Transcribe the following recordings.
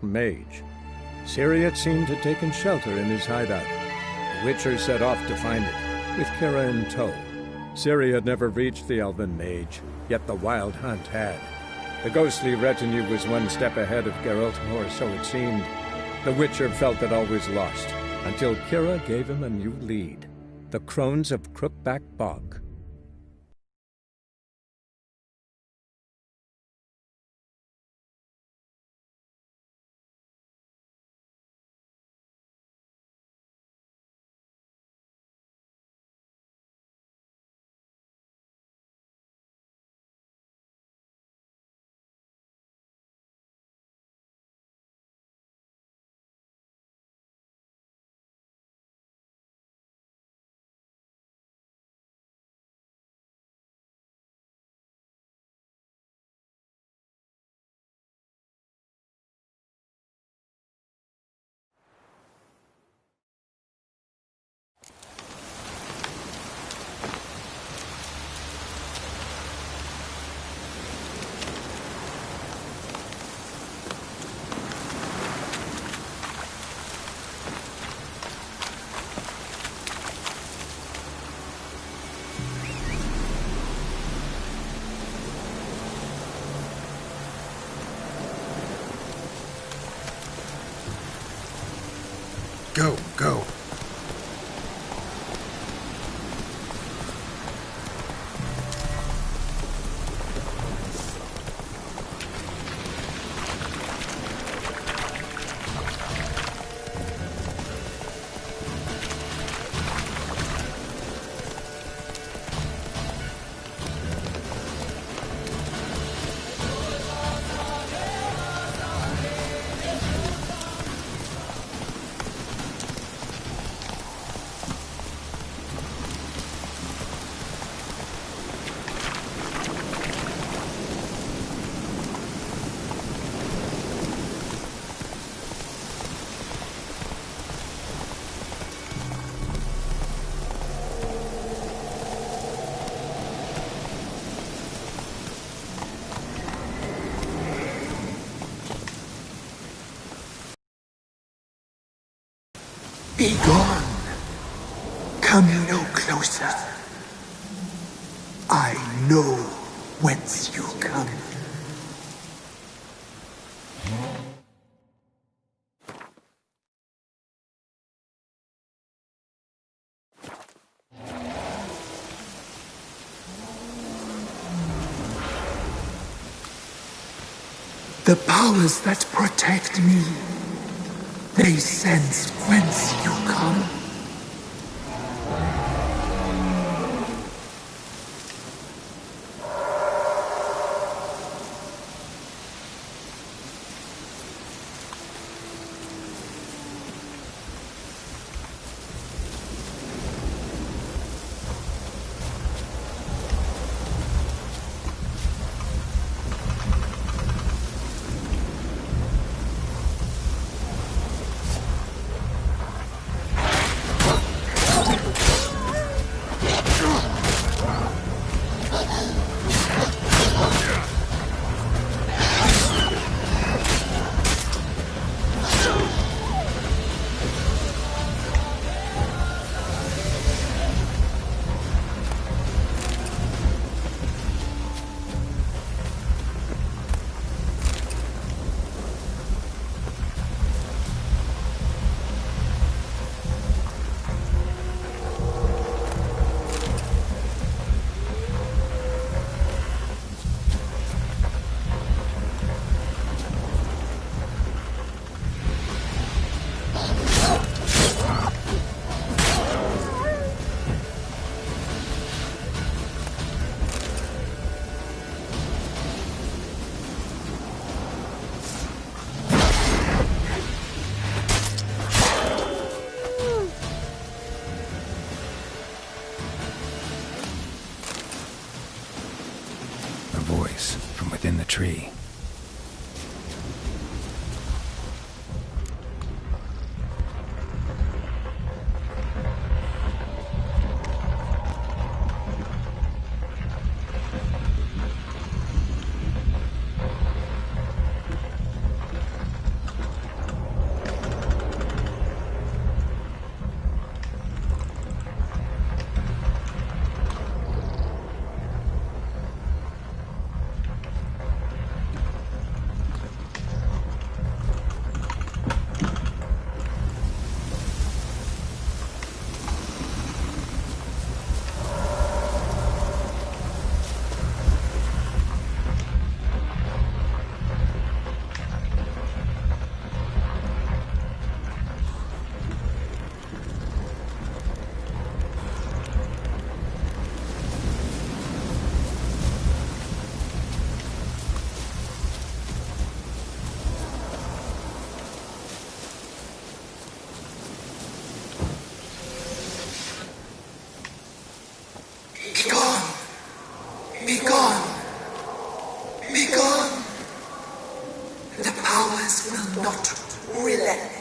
mage. Ciri had seemed to have taken shelter in his hideout. The Witcher set off to find it, with Kira in tow. Ciri had never reached the elven mage, yet the wild hunt had. The ghostly retinue was one step ahead of Geralt, or so it seemed. The Witcher felt that all was lost, until Kira gave him a new lead. The Crones of Crookback Bog. Go, go. Be gone. Come no closer. I know whence you come. The powers that protect me, they sense whence you come. Within the tree. powers will not relent.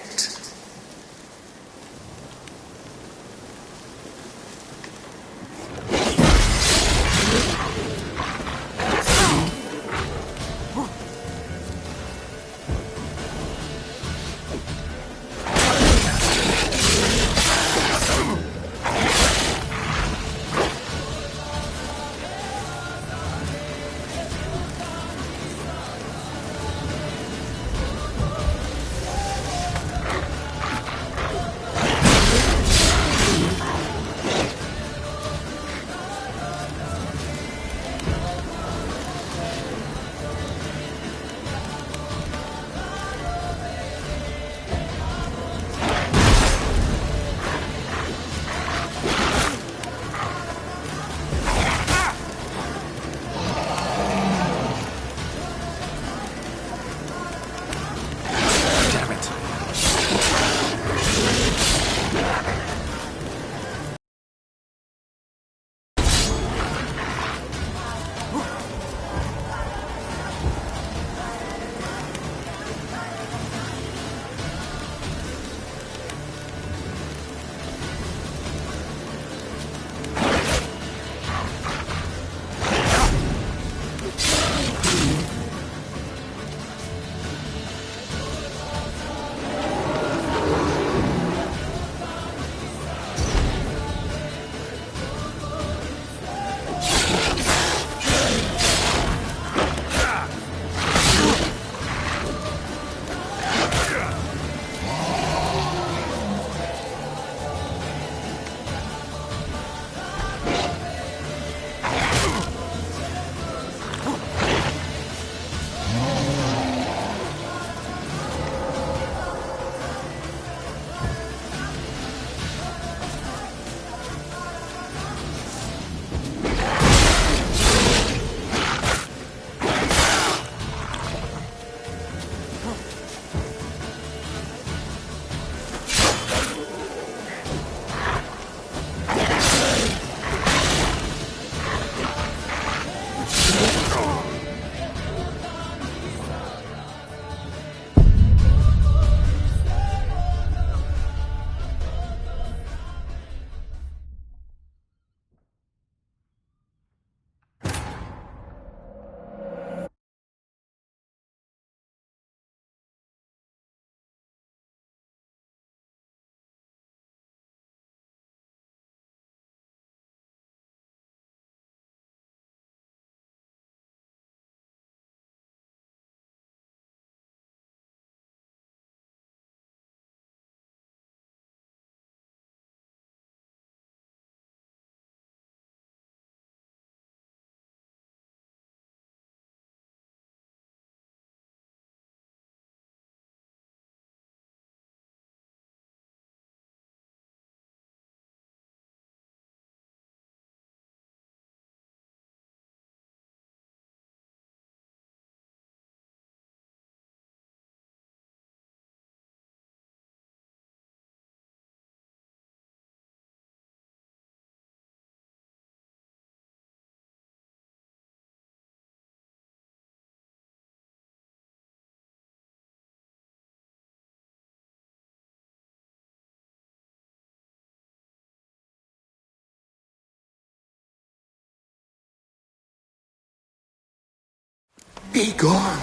Be gone.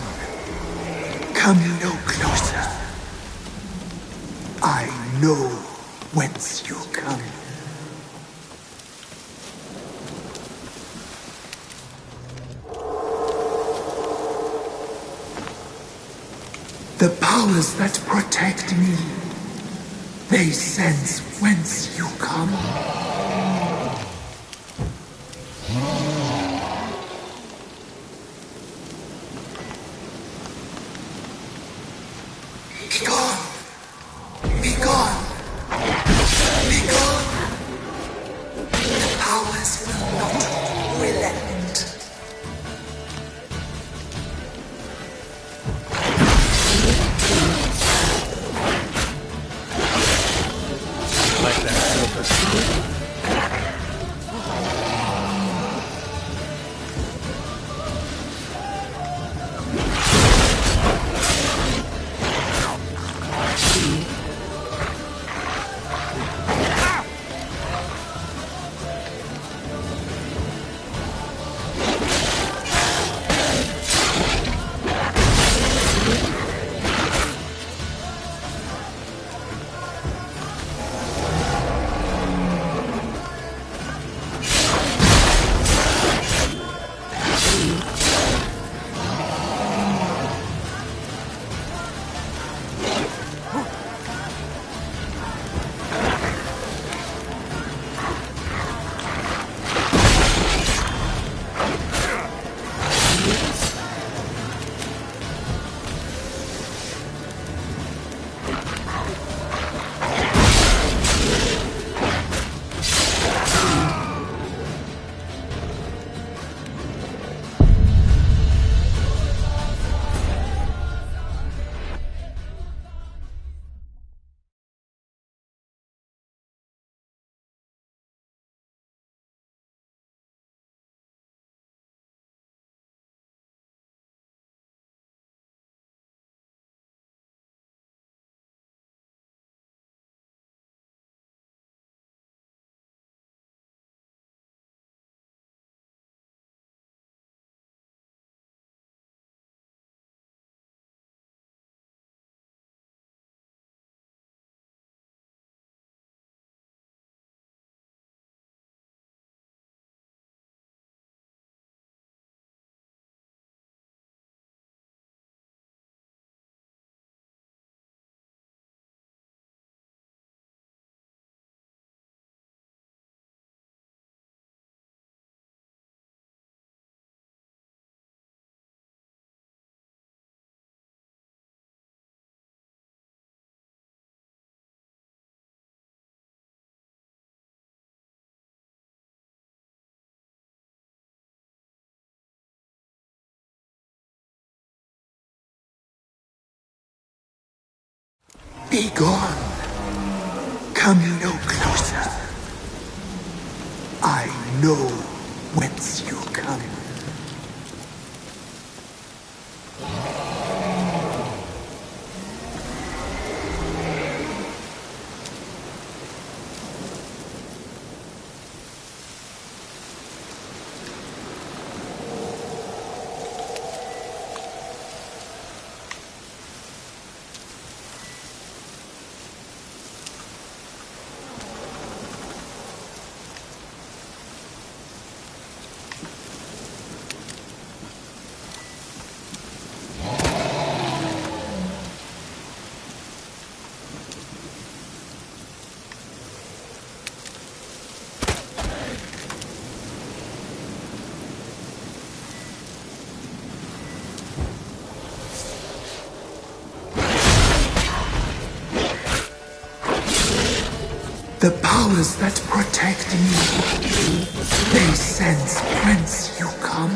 Come no closer. I know whence you come. The powers that protect me, they sense whence you come. Be gone! Be gone! Be gone! The powers will not relent. Like that silver. Be gone. Come no closer. I know whence you come. The powers that protect me, they sense whence you come.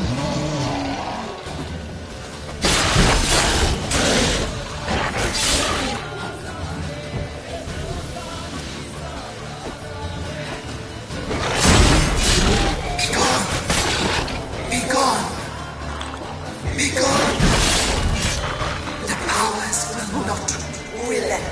Be gone! Be gone! The powers will not relent.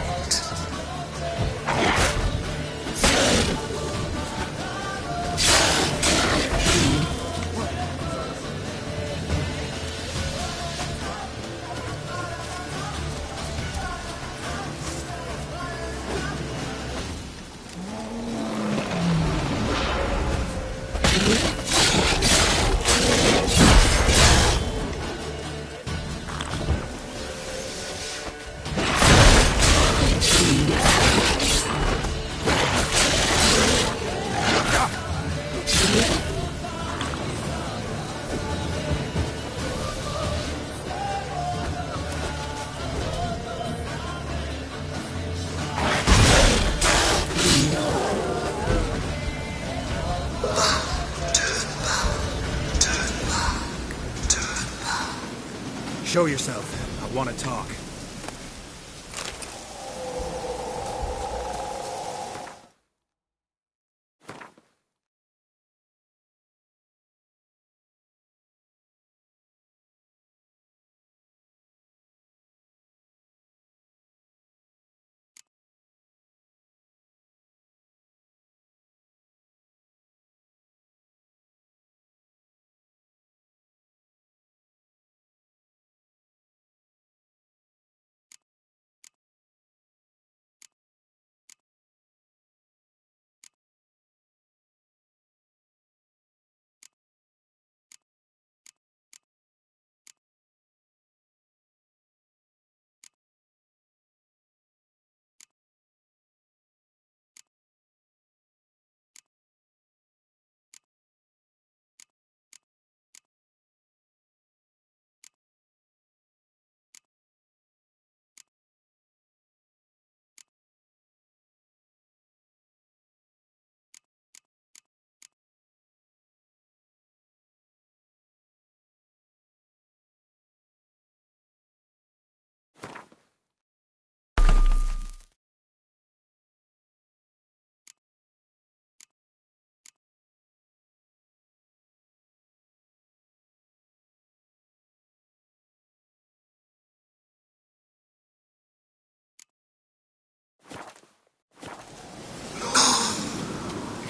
Show yourself. I want to talk.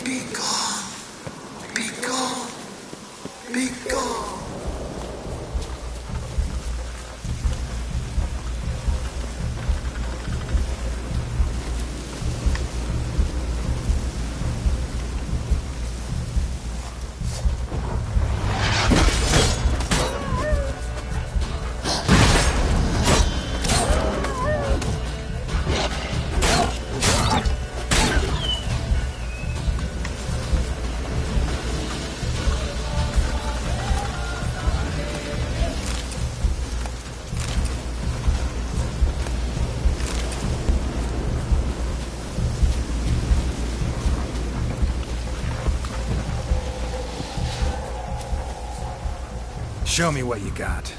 Be gone! Be gone! Be gone! Show me what you got.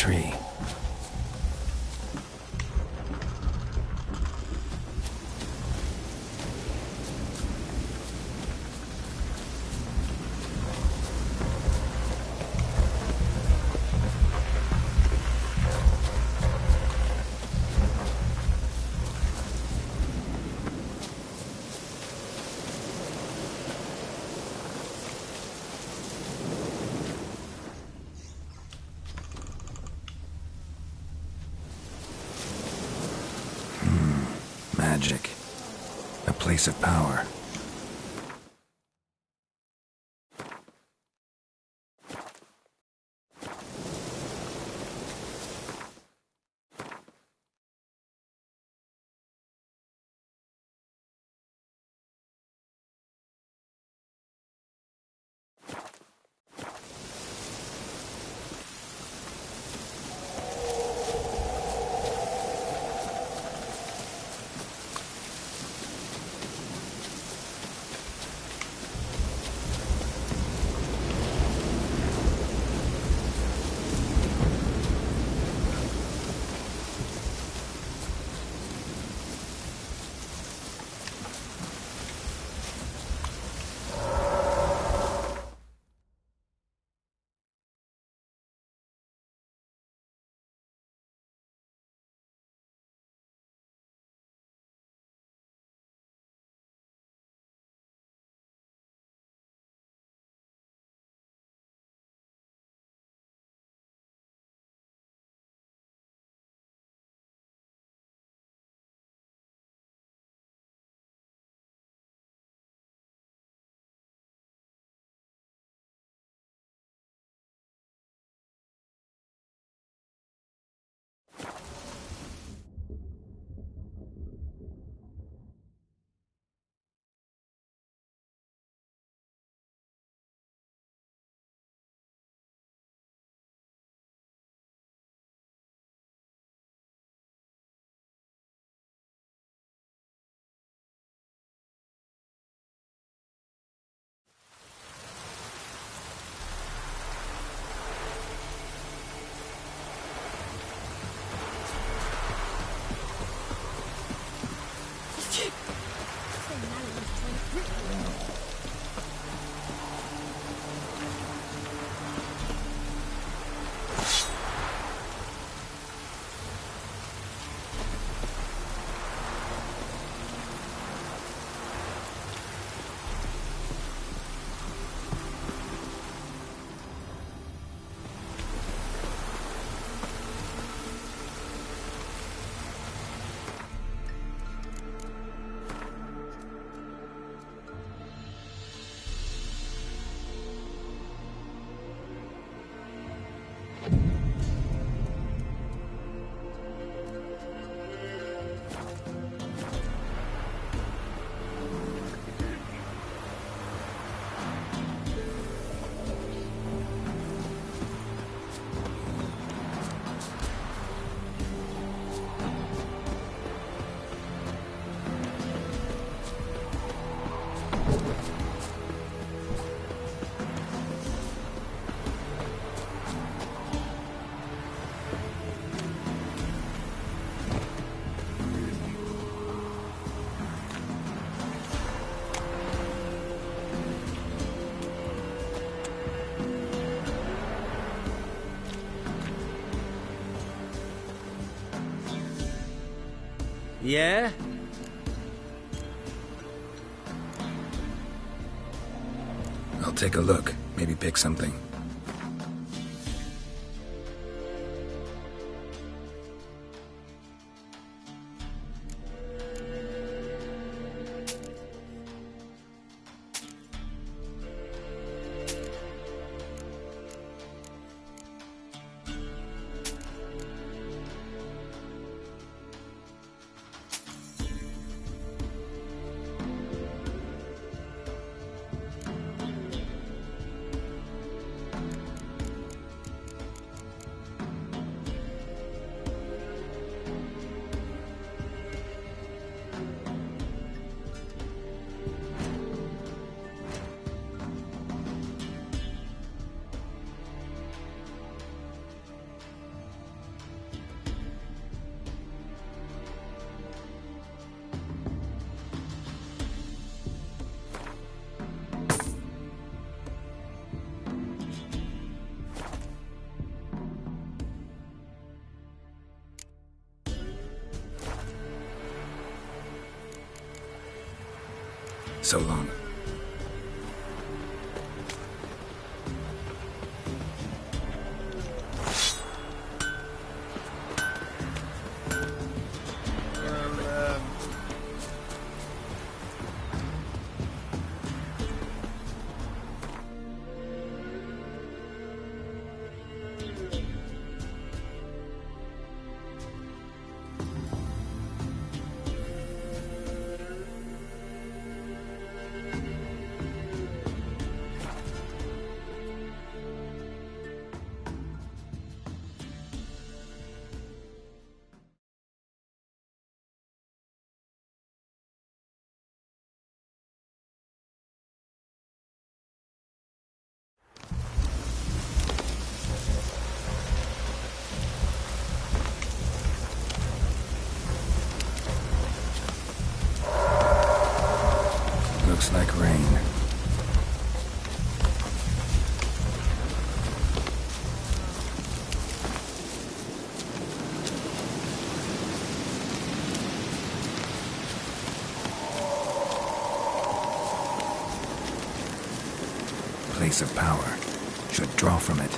tree. Magic. A place of power. Yeah? I'll take a look. Maybe pick something. So long. Looks like rain. Place of power. Should draw from it.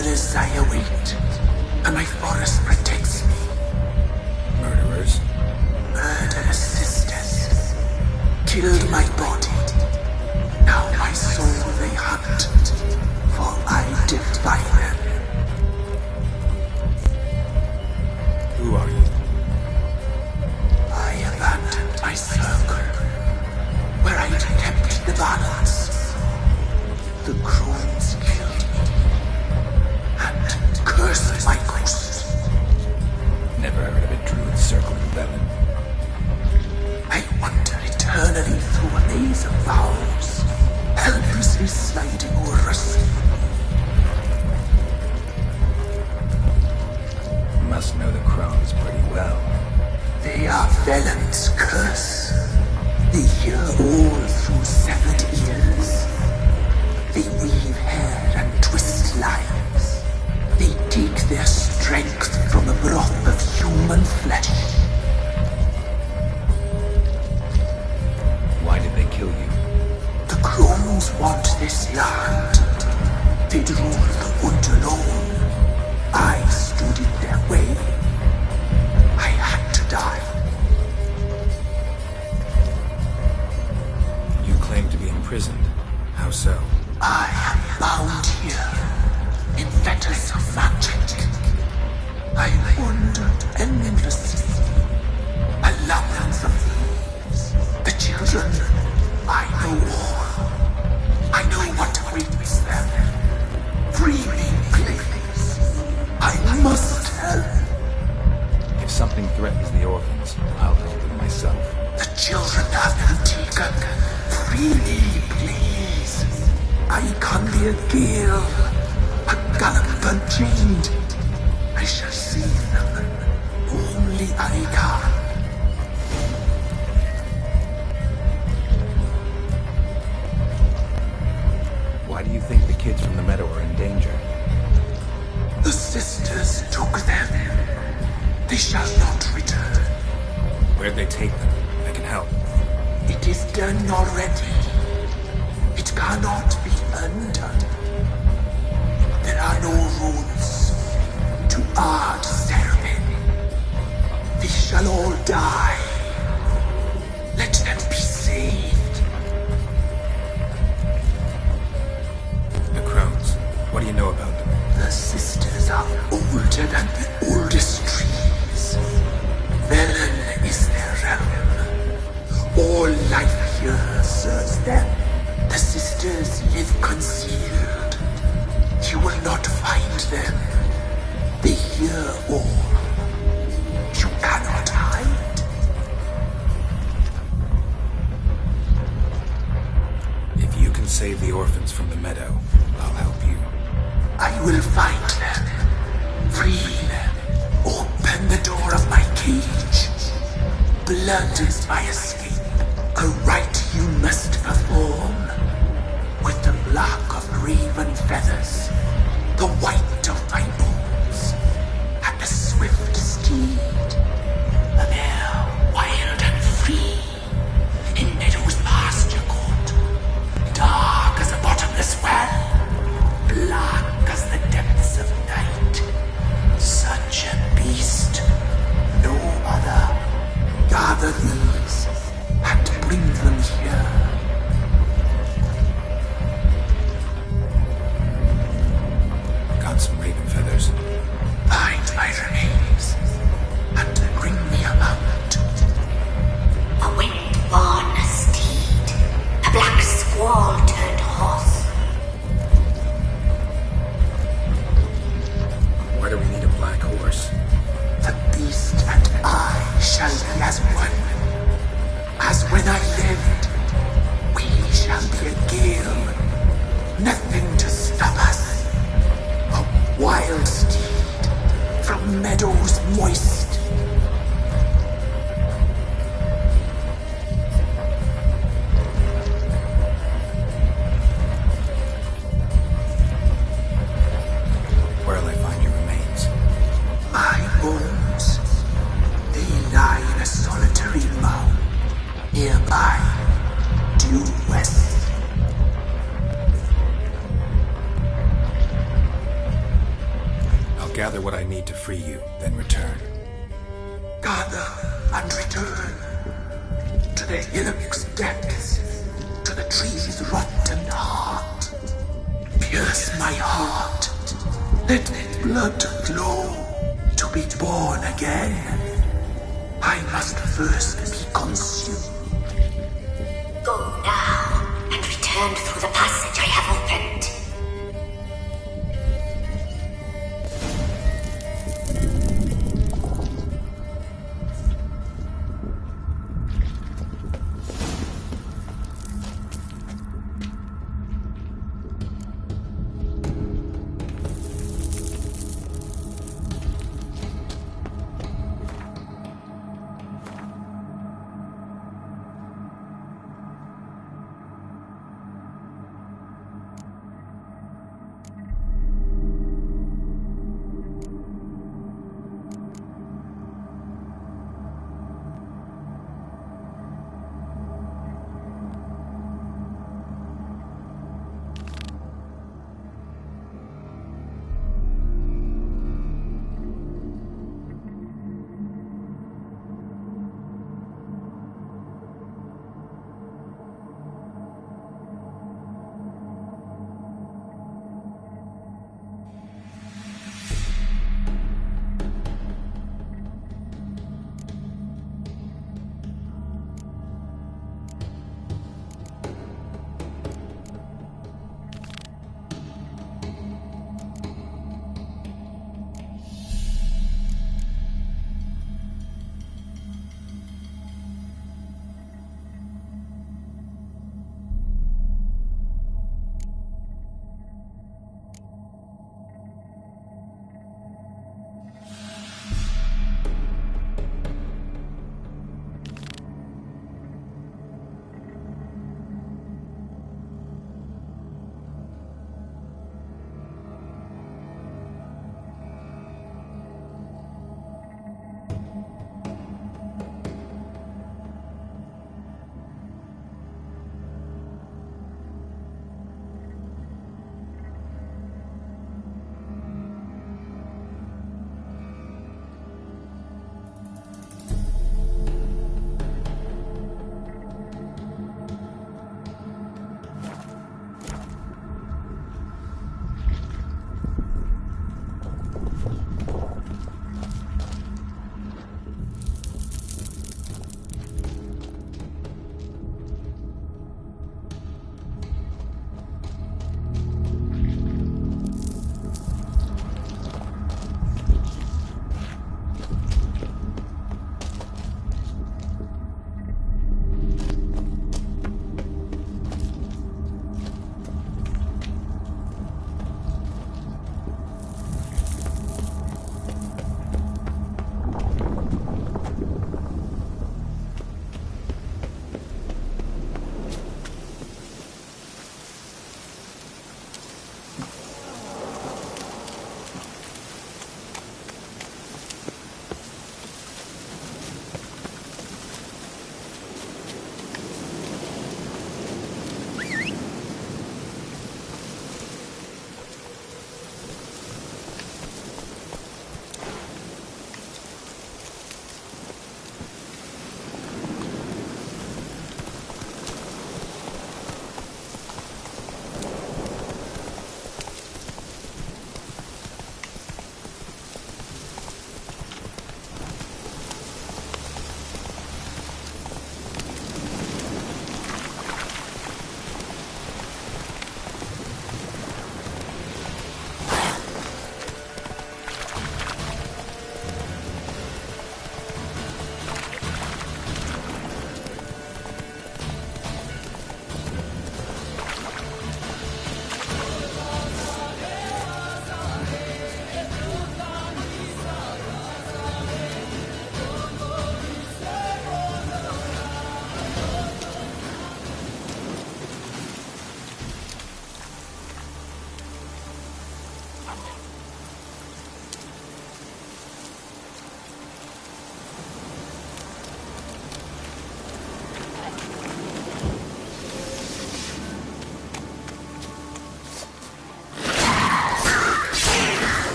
murderers I await, and my forest protects me. Murderers? Murderous sisters killed my body. Now my soul they hunt, for I defy them. Who are you? I abandoned my circle, where I'd kept the balance. The crones killed me, and cursed my ghost. Never heard of a druid circle in Velen. I wander eternally through a maze of vows, helplessly sliding over us. Must know the crones pretty well. They are Velen's curse. They hear all through severed ears. They weave hair and twist lives. They take their strength from the broth of human flesh. Why did they kill you? The crones want this land. They'd rule the wood alone. I stood in their way. I had to die. You claim to be imprisoned. How so? I am bound here in fetters of magic. I wandered endlessly, a labyrinth of thieves. The children, I know all. I know what awaits them. Free me, please. I must help. If something threatens the orphans, I'll help them myself. The children have been taken. Free me, please. I can be a gale, a gallop unchained. I shall save them. Only I can. Why do you think the kids from the meadow are in danger? The sisters took them. They shall not return. Where'd they take them? I can help. It is done already. It cannot be undone. There are no rules to our ceremony. They shall all die. Let them be saved. The crones. What do you know about them? The sisters are older than the oldest trees. Velen is their realm. All life here serves them. The sisters live concealed. You will not find them. They hear all. You cannot hide. If you can save the orphans from the meadow, I'll help you. I will find them. Free them. Open the door of my cage. Blood is my escape. A rite you must perform. With the black of raven feathers, the white of my bones, and the swift steed. A mare wild and free, in meadows pasture court, dark as a bottomless well, black as the depths of night. Such a beast, no other. Gather these and bring them here. Got some raven feathers. I'll gather what I need to free you, then return. Gather and return to the hillock's depths, to the tree's rotten heart. Pierce my heart, let blood flow to be born again. I must first be consumed. Go now, and return through the passage I have opened.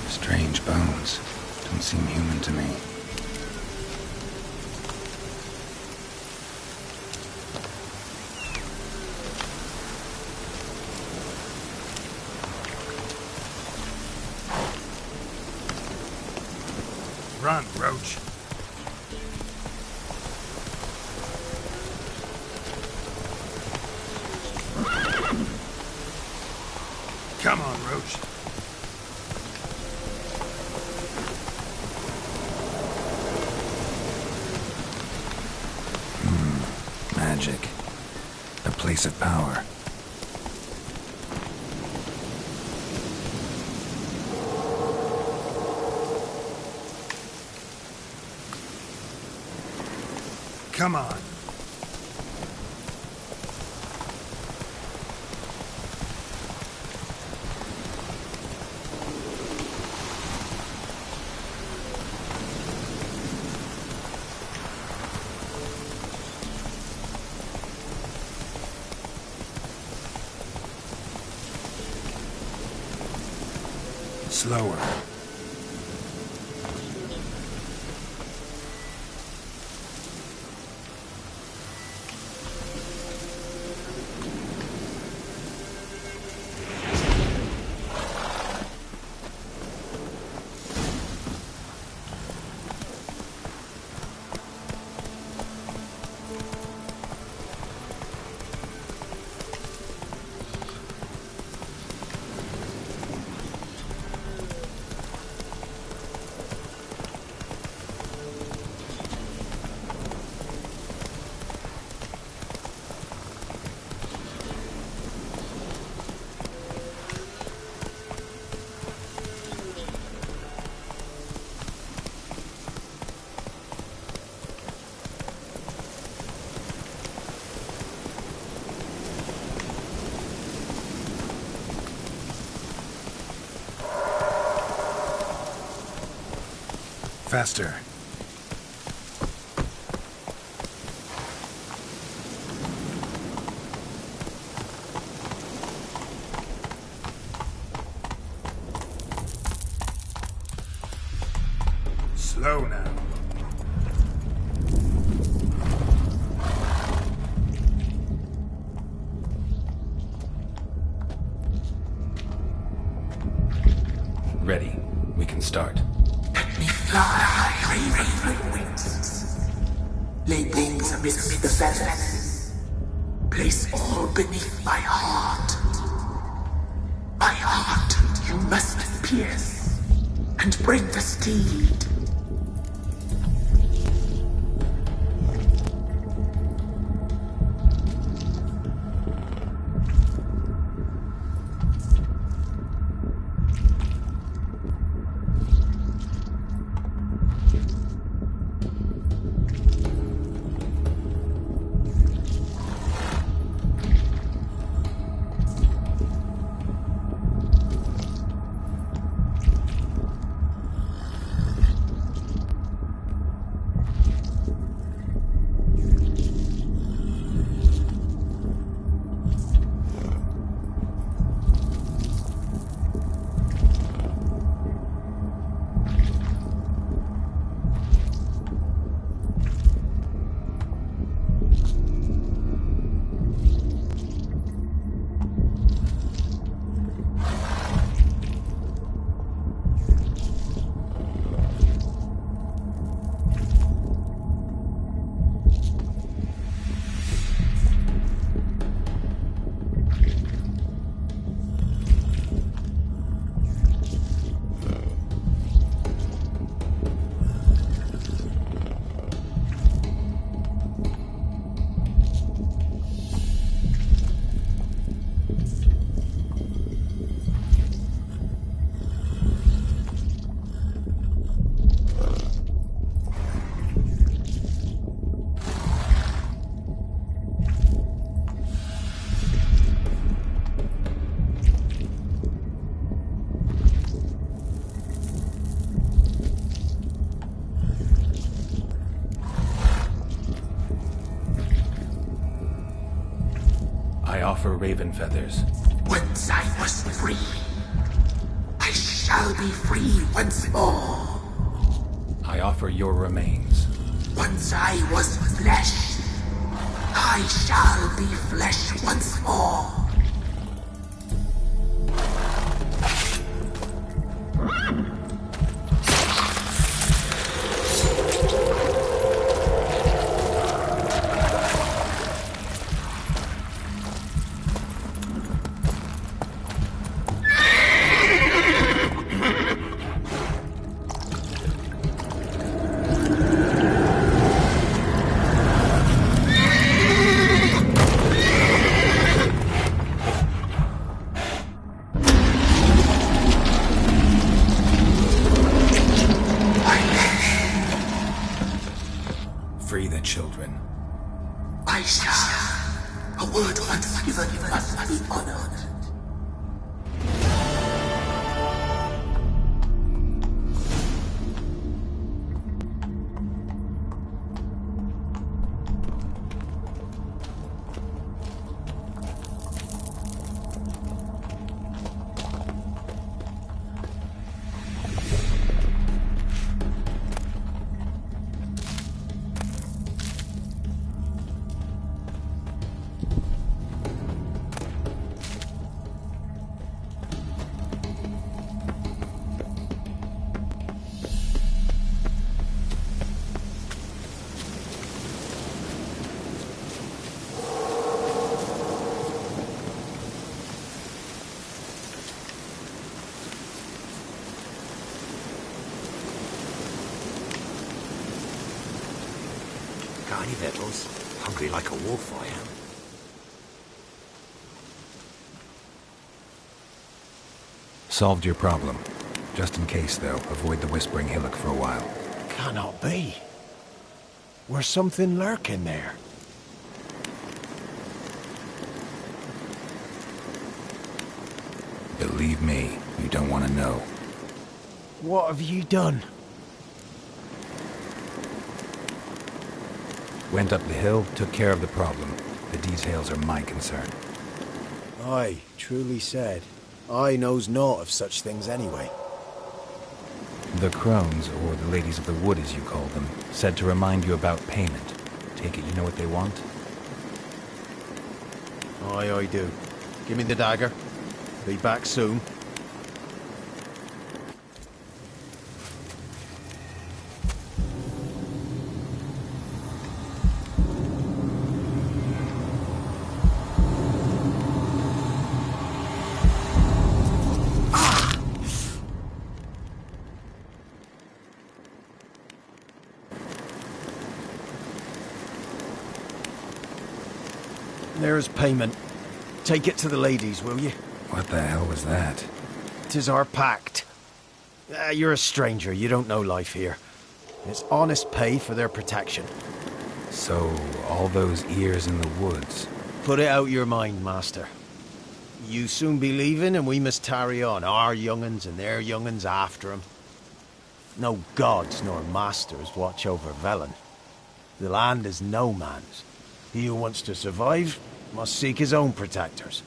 Strange bones. Don't seem human to me. Run, Roach. Come on, Roach. Magic. A place of power. Come on. Slower. Faster. Slow now. Ready. We can start. Lay wings amidst the feathers. Place all beneath my heart. My heart you must pierce, and bring the steed. I offer raven feathers. Once I was free, I shall be free once more. I offer your remains. Once I was flesh, I shall be flesh once more. Free the children. I shall. A word once given must be honored. Got any victuals? Hungry like a wolf, I am. Solved your problem. Just in case, though, avoid the Whispering Hillock for a while. Cannot be. Where's something lurking there? Believe me, you don't want to know. What have you done? Went up the hill, took care of the problem. The details are my concern. Aye, truly said. I knows naught of such things anyway. The crones, or the ladies of the wood as you call them, said to remind you about payment. Take it you know what they want? Aye, I do. Give me the dagger. Be back soon. There's payment. Take it to the ladies, will you? What the hell was that? 'Tis our pact. You're a stranger, you don't know life here. It's honest pay for their protection. So, all those ears in the woods. Put it out your mind, master. You soon be leaving and we must tarry on, our young'uns and their young'uns after 'em. No gods nor masters watch over Velen. The land is no man's. He who wants to survive must seek his own protectors.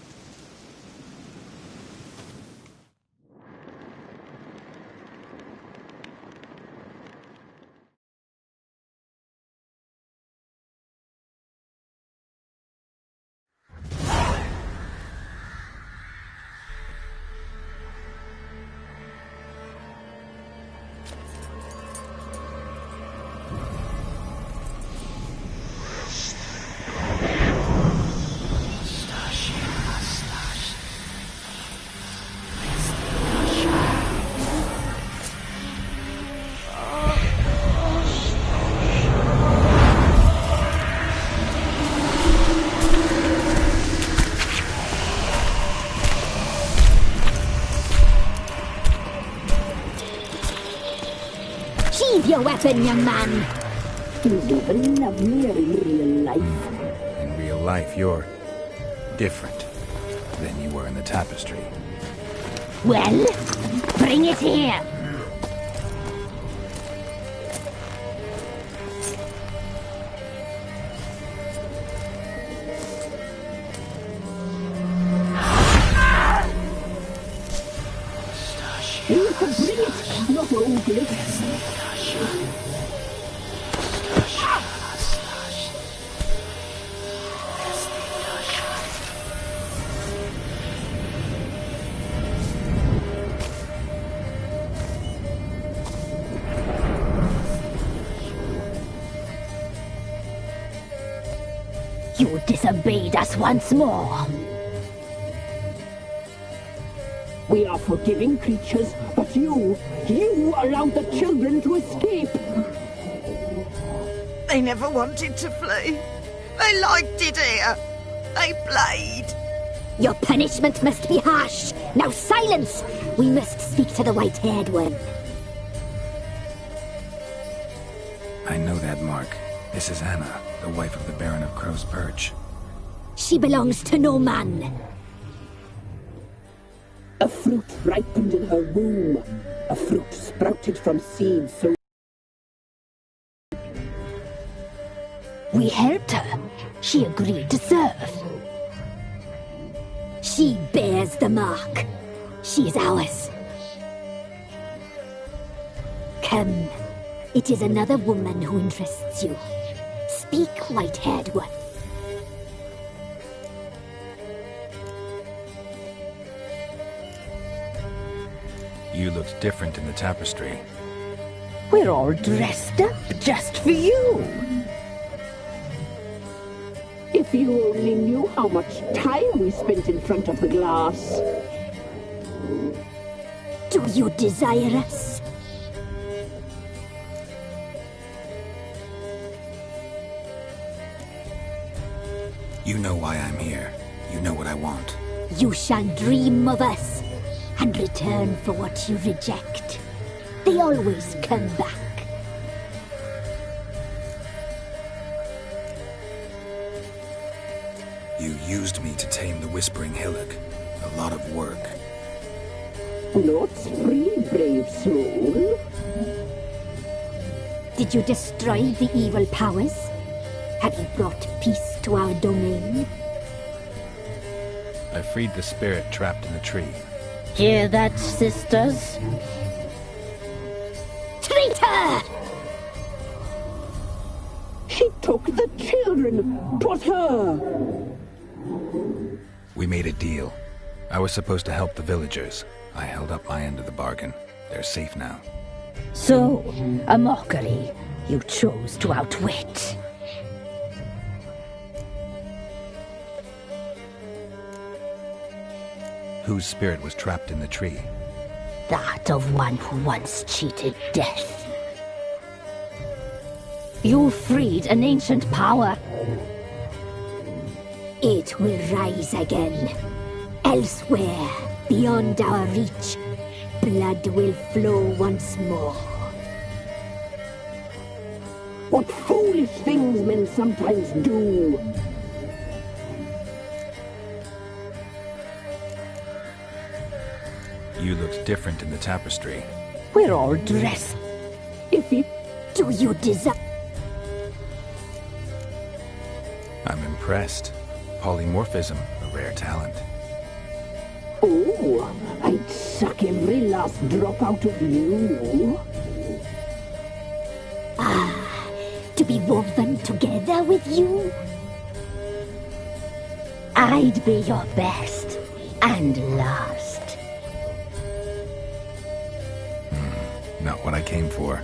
Sheathe your weapon, young man. You even love me in real life. In real life, you're different than you were in the tapestry. Well, bring it here. You disobeyed us once more. We are forgiving creatures, but you allowed the children to escape. They never wanted to flee. They liked it here. They played. Your punishment must be harsh. Now silence! We must speak to the white-haired one. I know that mark. This is Anna, the wife of the Baron of Crow's Perch. She belongs to no man. A fruit ripened in her womb. A fruit sprouted from seeds so... We helped her. She agreed to serve. She bears the mark. She is ours. Come. It is another woman who interests you. Speak, white-haired one. You looked different in the tapestry. We're all dressed up just for you. If you only knew how much time we spent in front of the glass. Do you desire us? You know why I'm here. You know what I want. You shall dream of us and return for what you reject. They always come back. You used me to tame the Whispering Hillock. A lot of work. Not free, brave soul. Did you destroy the evil powers? Have you brought peace to our domain? I freed the spirit trapped in the tree. Hear that, sisters? Traitor! She took the children. 'Twas her. We made a deal. I was supposed to help the villagers. I held up my end of the bargain. They're safe now. So, a mockery you chose to outwit. Whose spirit was trapped in the tree? That of one who once cheated death. You freed an ancient power. It will rise again. Elsewhere, beyond our reach, blood will flow once more. What foolish things men sometimes do. You looked different in the tapestry. We're all dressed. If you... Do you desire... I'm impressed. Polymorphism, a rare talent. Oh, I'd suck every last drop out of you. Ah, to be woven together with you? I'd be your best and last. Not what I came for.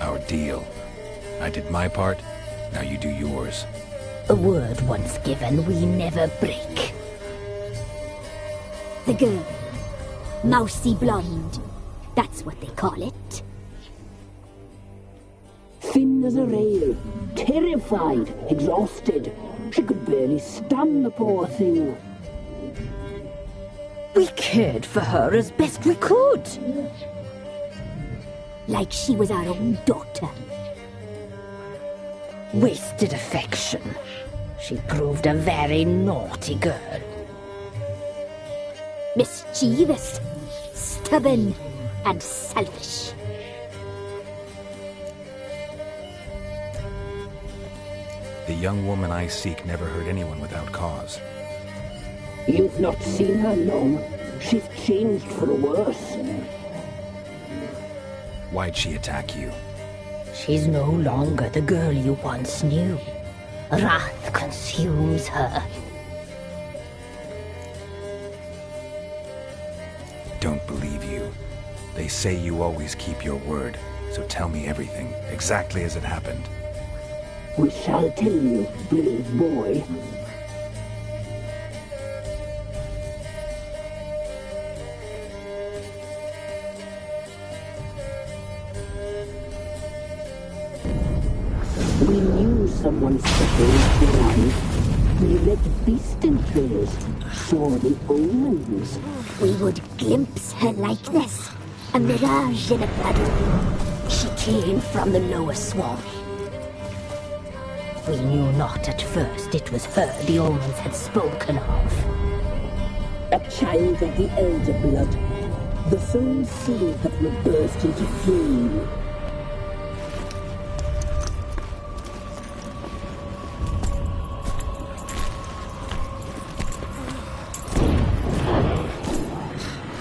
Our deal. I did my part, now you do yours. A word once given, we never break. The girl. Mousy blonde. That's what they call it. Thin as a rail, terrified, exhausted. She could barely stand, the poor thing. We cared for her as best we could. Like she was our own daughter. Wasted affection. She proved a very naughty girl. Mischievous, stubborn, and selfish. The young woman I seek never hurt anyone without cause. You've not seen her long. She's changed for the worse. Why'd she attack you? She's no longer the girl you once knew. Wrath consumes her. Don't believe you. They say you always keep your word, so tell me everything, exactly as it happened. We shall tell you, brave boy. We knew someone special would arrive. We read beasting trails, saw the omens. We would glimpse her likeness, a mirage in a blood. She came from the lower swamp. We knew not at first it was her the omens had spoken of. A child of the elder blood, the same seed that will burst into flame.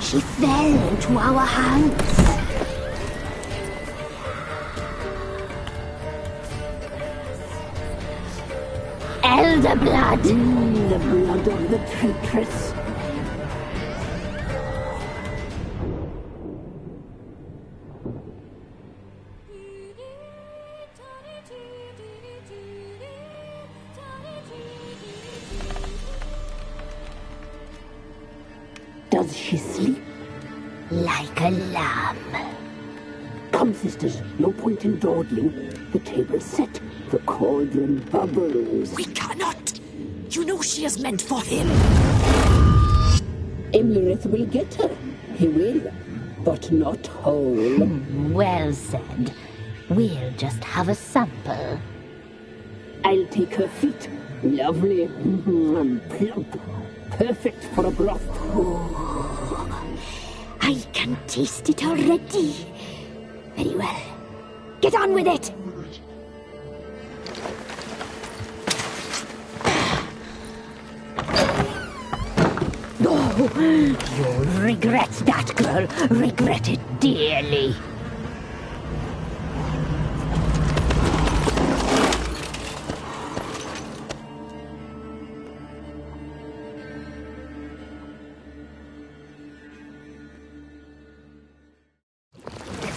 She fell into our hands. Elder blood! The blood of the traitress. Does she sleep? Like a lamb. Come, sisters, no point in dawdling. The table's set, the cauldron bubbles. We cannot! You know she is meant for him! Imlerith will get her. He will, but not whole. Well said. We'll just have a sample. I'll take her feet. Lovely and plump. Perfect for a broth. I can taste it already. Very well. Get on with it! Oh, you'll regret that, girl. Regret it dearly.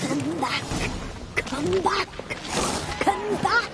Come back! Come back! Come back!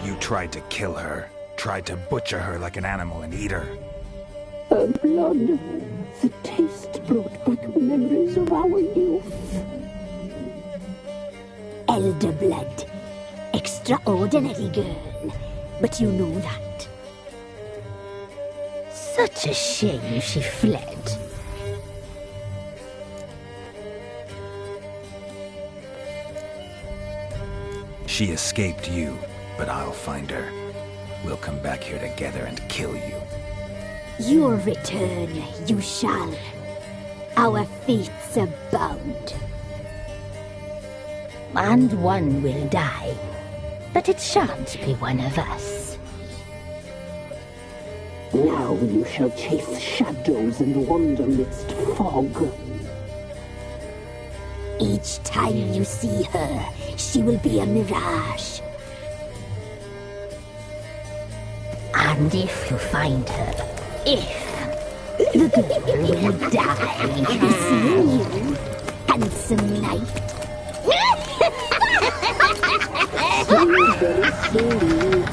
You tried to kill her. tried to butcher her like an animal and eat her. Her blood. The taste brought back memories of our youth. Elder blood. Extraordinary girl. But you know that. Such a shame she fled. She escaped you, but I'll find her. We'll come back here together and kill you. Your return, you shall. Our fates are bound. And one will die, but it shan't be one of us. Now you shall chase shadows and wander midst fog. Each time you see her, she will be a mirage. And if you find her, the girl will die seeing you, handsome knight. Very slowly.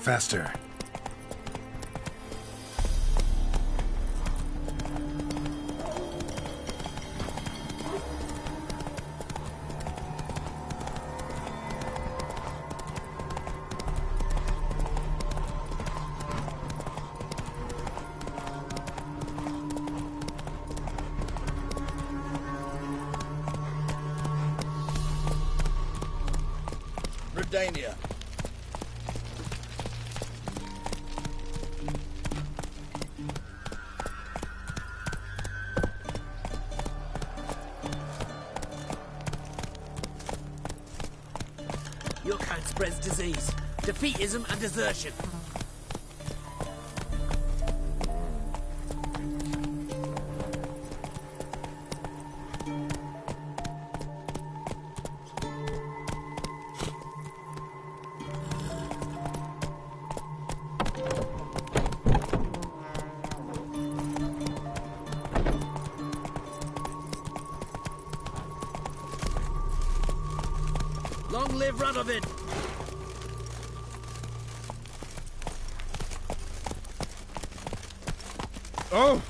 Faster. Redania. Your kind spreads disease, defeatism, and desertion. Long live Radovid! Oh!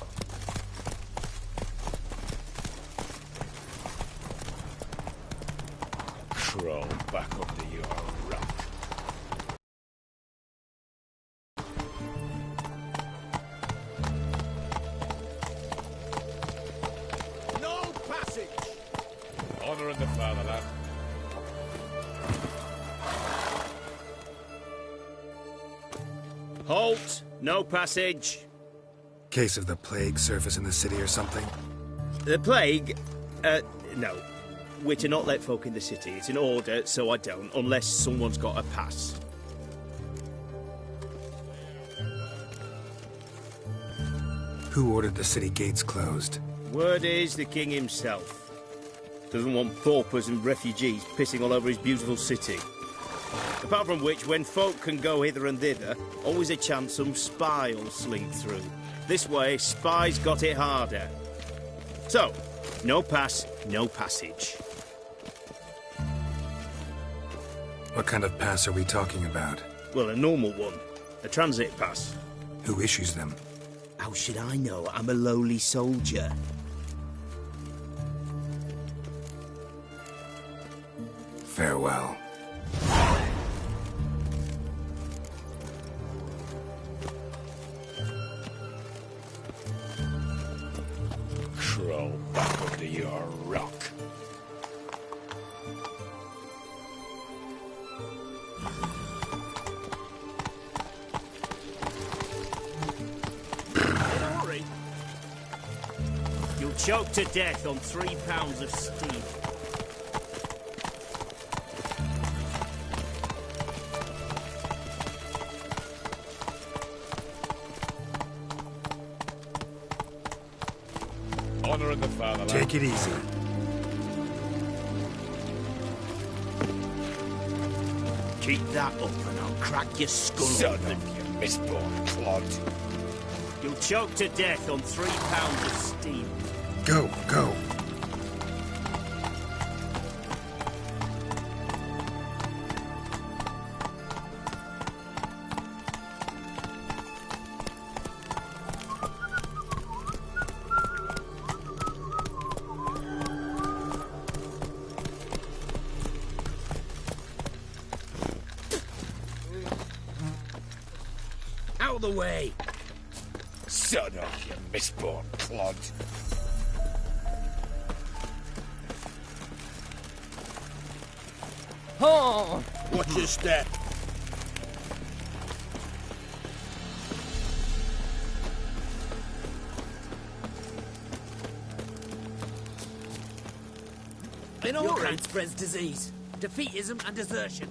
Crawl back under your rock. No passage! Honor in the fatherland. Halt! No passage. Case of the plague surface in the city or something? The plague? No. We're to not let folk in the city. It's an order, so I don't, unless someone's got a pass. Who ordered the city gates closed? Word is the king himself. Doesn't want paupers and refugees pissing all over his beautiful city. Apart from which, when folk can go hither and thither, always a chance some spy will slink through. This way, spies got it harder. So, no pass, no passage. What kind of pass are we talking about? Well, a normal one. A transit pass. Who issues them? How should I know? I'm a lowly soldier. Farewell. Crawl back under your rock. You'll choke to death on 3 pounds of steam. Honor in the fatherland. Take it easy. Keep that up and I'll crack your skull Son open. of you misborn clod. You'll choke to death on 3 pounds of steam. Go, go. Out of the way! Son of you misborn clod. Oh! Watch your step. Your kind spreads disease, defeatism, and desertion.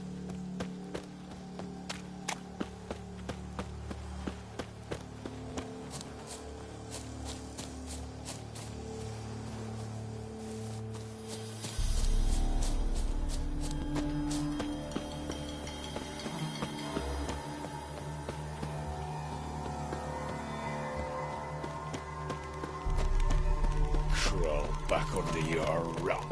Crawl back under your rock.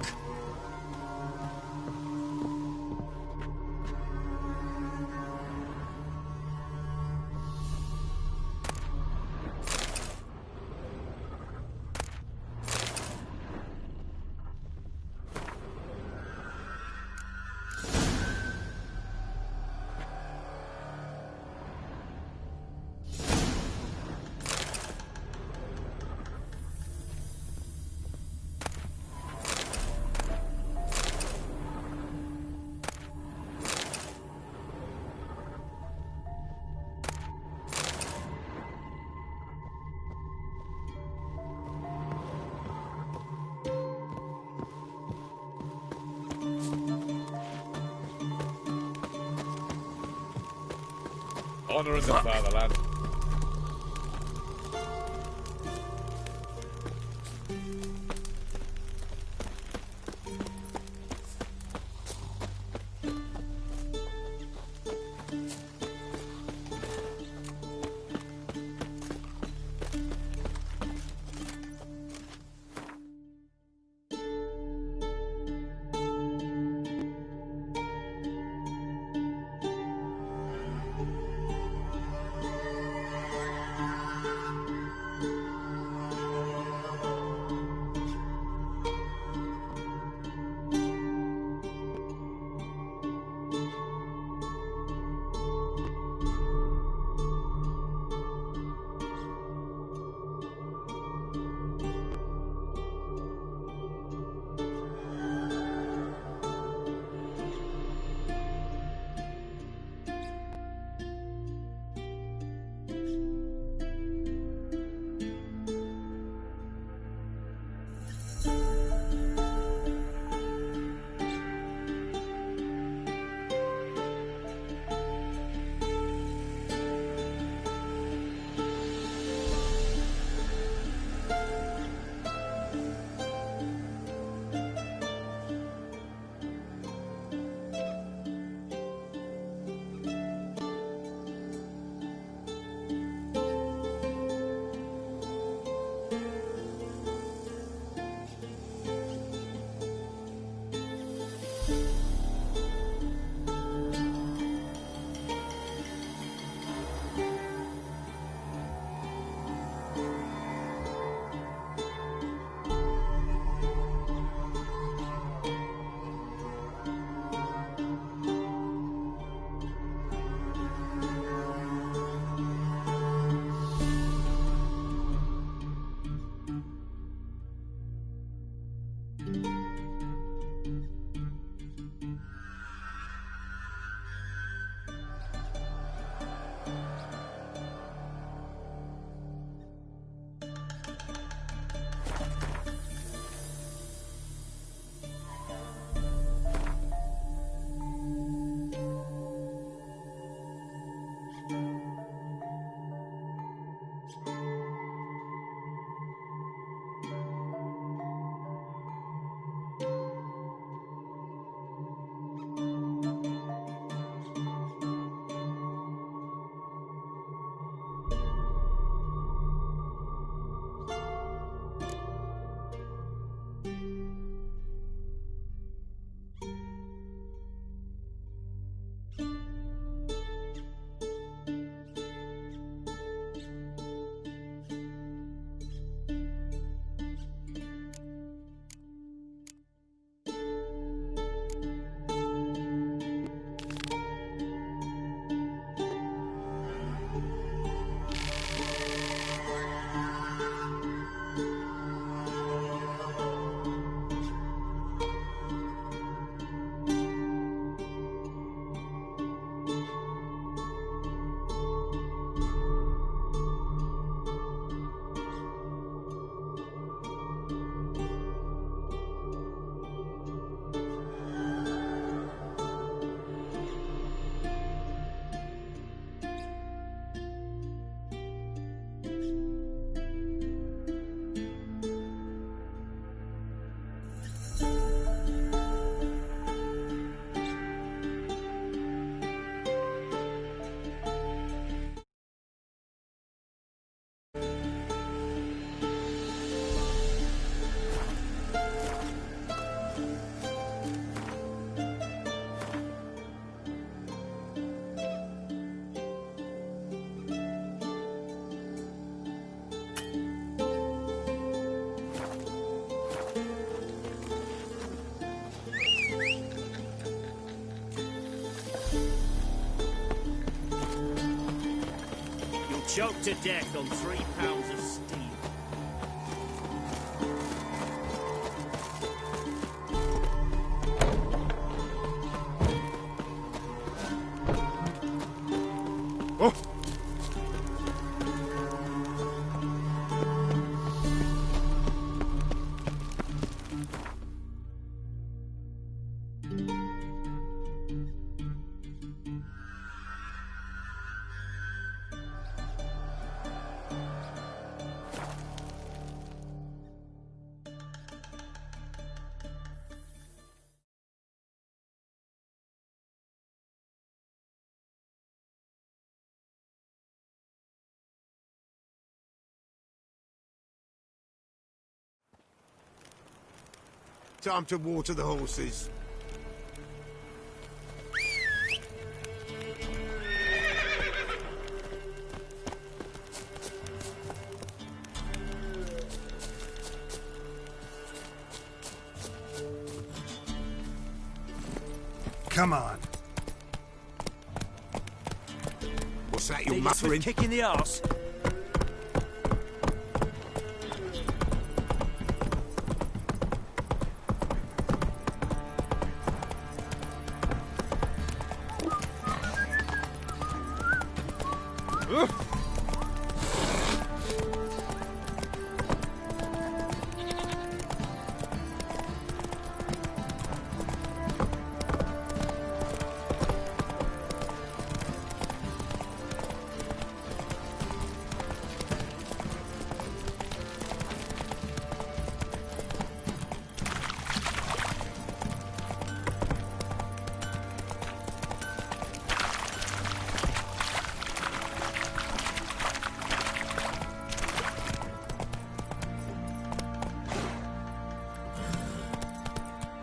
Honor in the fatherland. Choked to death on 3 pounds of steel. Oh! Time to water the horses. Come on. What's that you're muttering? Kick in the arse.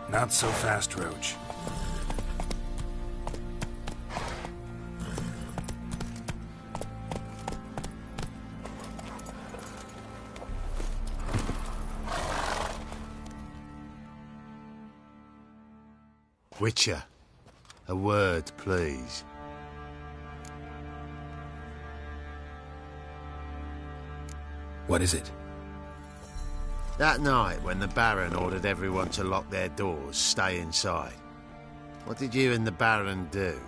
Not so fast, Roach. Witcher, a word, please. What is it? That night when the Baron ordered everyone to lock their doors, stay inside. What did you and the Baron do?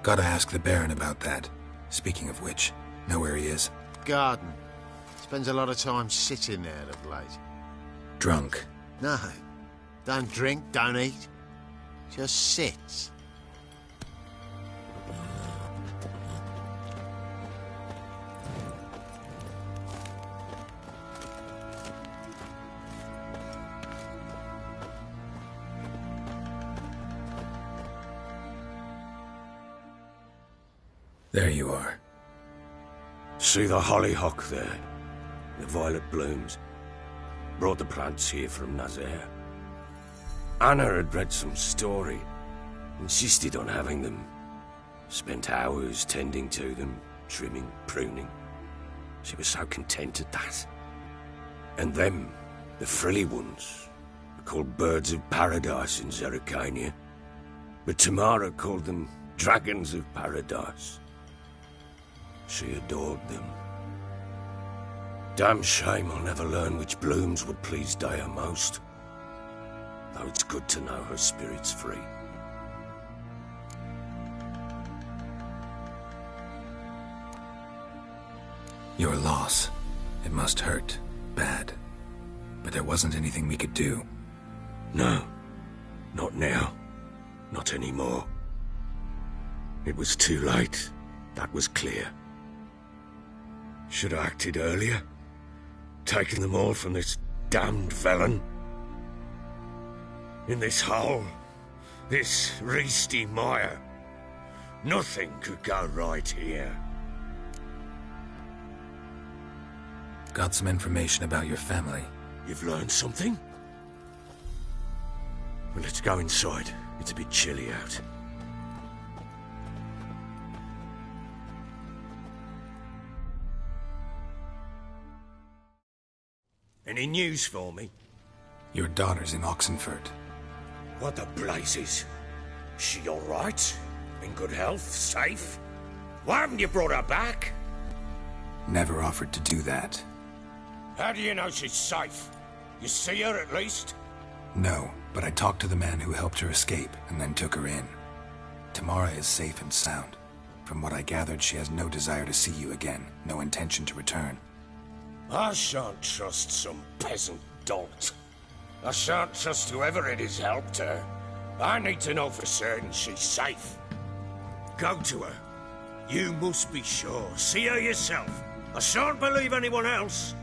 Gotta ask the Baron about that. Speaking of which, know where he is? Garden. Spends a lot of time sitting there of late. Drunk. No. Don't drink, don't eat. Just sits. There you are. See the hollyhock there? The violet blooms. Brought the plants here from Nazaire. Anna had read some story. Insisted on having them. Spent hours tending to them, trimming, pruning. She was so content at that. And them, the frilly ones, are called birds of paradise in Zerrikania. But Tamara called them dragons of paradise. She adored them. Damn shame I'll never learn which blooms would please Daya most. Though it's good to know her spirit's free. Your loss. It must hurt. Bad. But there wasn't anything we could do. No. Not now. Not anymore. It was too late. That was clear. Should have acted earlier. Taken them all from this damned felon. In this hole. This reesty mire. Nothing could go right here. Got some information about your family. You've learned something? Well, let's go inside. It's a bit chilly out. Any news for me? Your daughter's in Oxenford. What the blazes? She all right? In good health? Safe? Why haven't you brought her back? Never offered to do that. How do you know she's safe? You see her at least? No, but I talked to the man who helped her escape and then took her in. Tamara is safe and sound. From what I gathered, she has no desire to see you again, no intention to return. I shan't trust some peasant dolt. I shan't trust whoever it is helped her. I need to know for certain she's safe. Go to her. You must be sure. See her yourself. I shan't believe anyone else.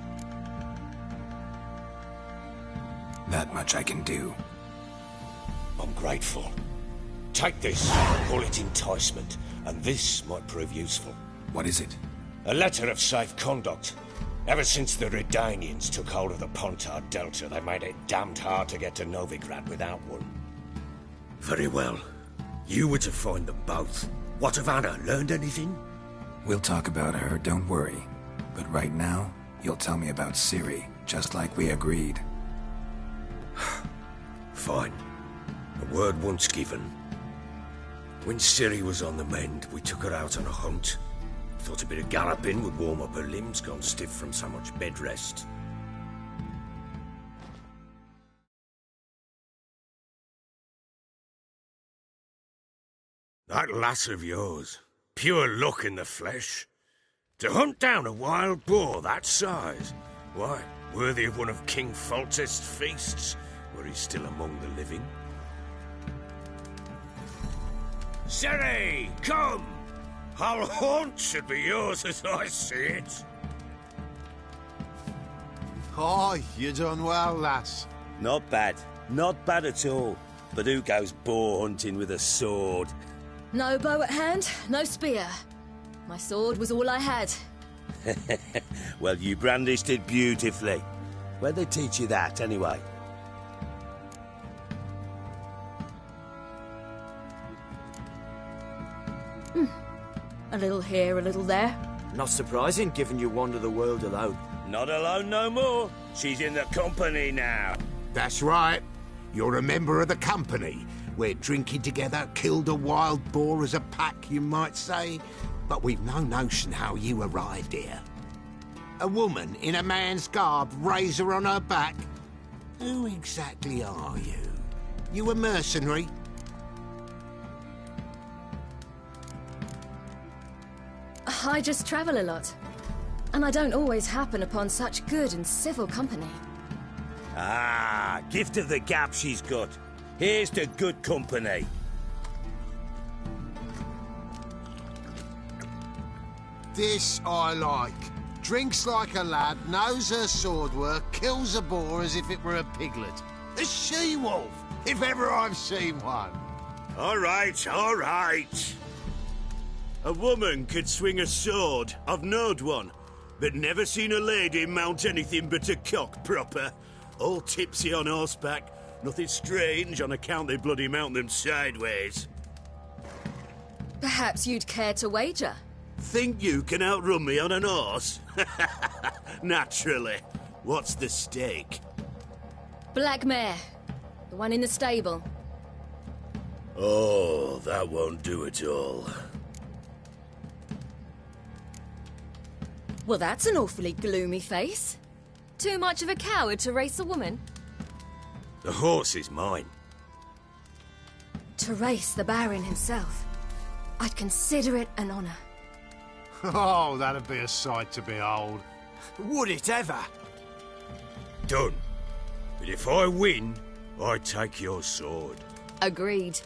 That much I can do. I'm grateful. Take this, call it enticement, and this might prove useful. What is it? A letter of safe conduct. Ever since the Redanians took hold of the Pontard Delta, they made it damned hard to get to Novigrad without one. Very well. You were to find them both. What of Anna? Learned anything? We'll talk about her, don't worry. But right now, you'll tell me about Ciri, just like we agreed. Fine. A word once given. When Ciri was on the mend, we took her out on a hunt. Thought a bit of galloping would warm up her limbs, gone stiff from so much bed rest. That lass of yours, pure luck in the flesh. To hunt down a wild boar that size, why, worthy of one of King Foltest's feasts, were he still among the living. Ciri, come! Our haunt should be yours as I see it. Oh, you done well, lass. Not bad. Not bad at all. But who goes boar hunting with a sword? No bow at hand, no spear. My sword was all I had. Well, you brandished it beautifully. Where'd they teach you that, anyway? A little here, a little there. Not surprising, given you wander the world alone. Not alone no more. She's in the company now. That's right. You're a member of the company. We're drinking together, killed a wild boar as a pack, you might say. But we've no notion how you arrived here. A woman in a man's garb, razor on her back. Who exactly are you? You a mercenary? I just travel a lot. And I don't always happen upon such good and civil company. Ah, gift of the gab she's got. Here's to good company. This I like. Drinks like a lad, knows her sword work, kills a boar as if it were a piglet. A she-wolf, if ever I've seen one. All right, all right. A woman could swing a sword. I've knowed one. But never seen a lady mount anything but a cock proper. All tipsy on horseback. Nothing strange on account they bloody mount them sideways. Perhaps you'd care to wager? Think you can outrun me on an horse? Naturally. What's the stake? Black mare. The one in the stable. Oh, that won't do at all. Well, that's an awfully gloomy face. Too much of a coward to race a woman? The horse is mine. To race the Baron himself. I'd consider it an honor. Oh, that'd be a sight to behold. Would it ever? Done. But if I win, I take your sword. Agreed.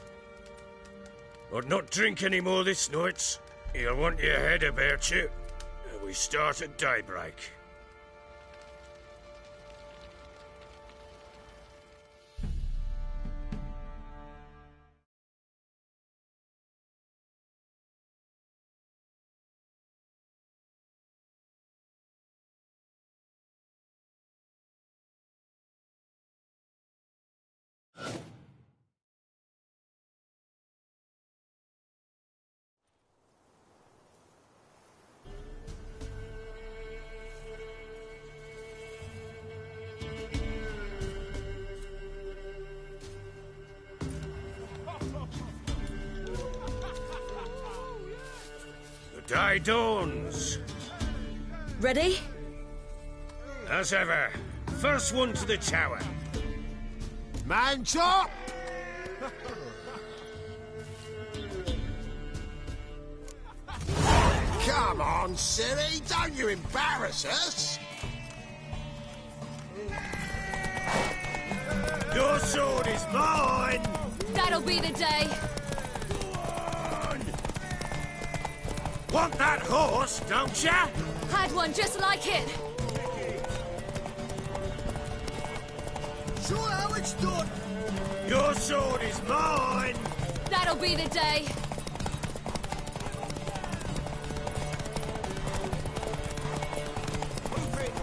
I'd not drink any more this night. You'll want your head about you. We start at daybreak. Day dawns. Ready? As ever. First one to the tower. Man chop! Come on, Ciri, don't you embarrass us! Your sword is mine! That'll be the day. Want that horse, don't ya? Had one just like it. Sure how it's done. Your sword is mine! That'll be the day. Move it.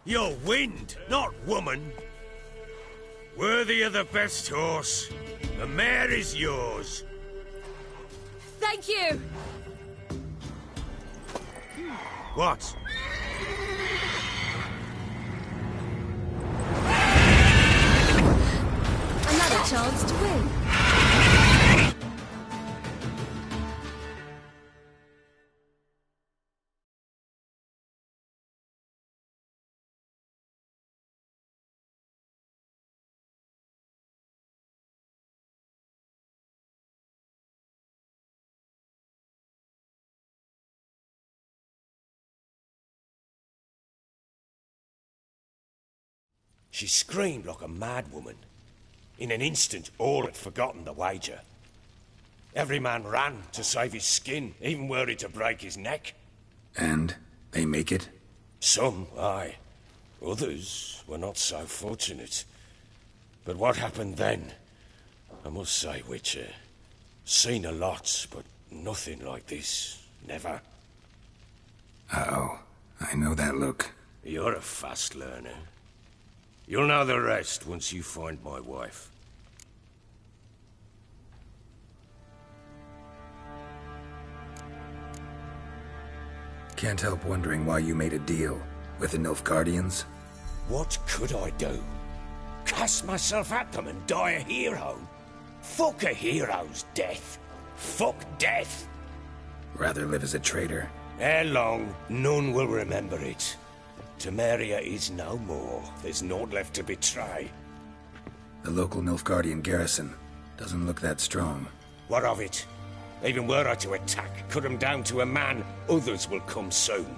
You're wind, not woman. Worthy of the best horse. The mare is yours. Thank you! What? Another chance to win. She screamed like a mad woman. In an instant, all had forgotten the wager. Every man ran to save his skin, even were it to break his neck. And they make it? Some, aye. Others were not so fortunate. But what happened then? I must say, Witcher, seen a lot, but nothing like this. Never. Uh-oh. I know that look. You're a fast learner. You'll know the rest once you find my wife. Can't help wondering why you made a deal with the Nilfgaardians. What could I do? Cast myself at them and die a hero? Fuck a hero's death. Fuck death. Rather live as a traitor. Ere long, none will remember it. Temeria is no more. There's naught left to betray. The local Nilfgaardian garrison doesn't look that strong. What of it? Even were I to attack, cut them down to a man, others will come soon.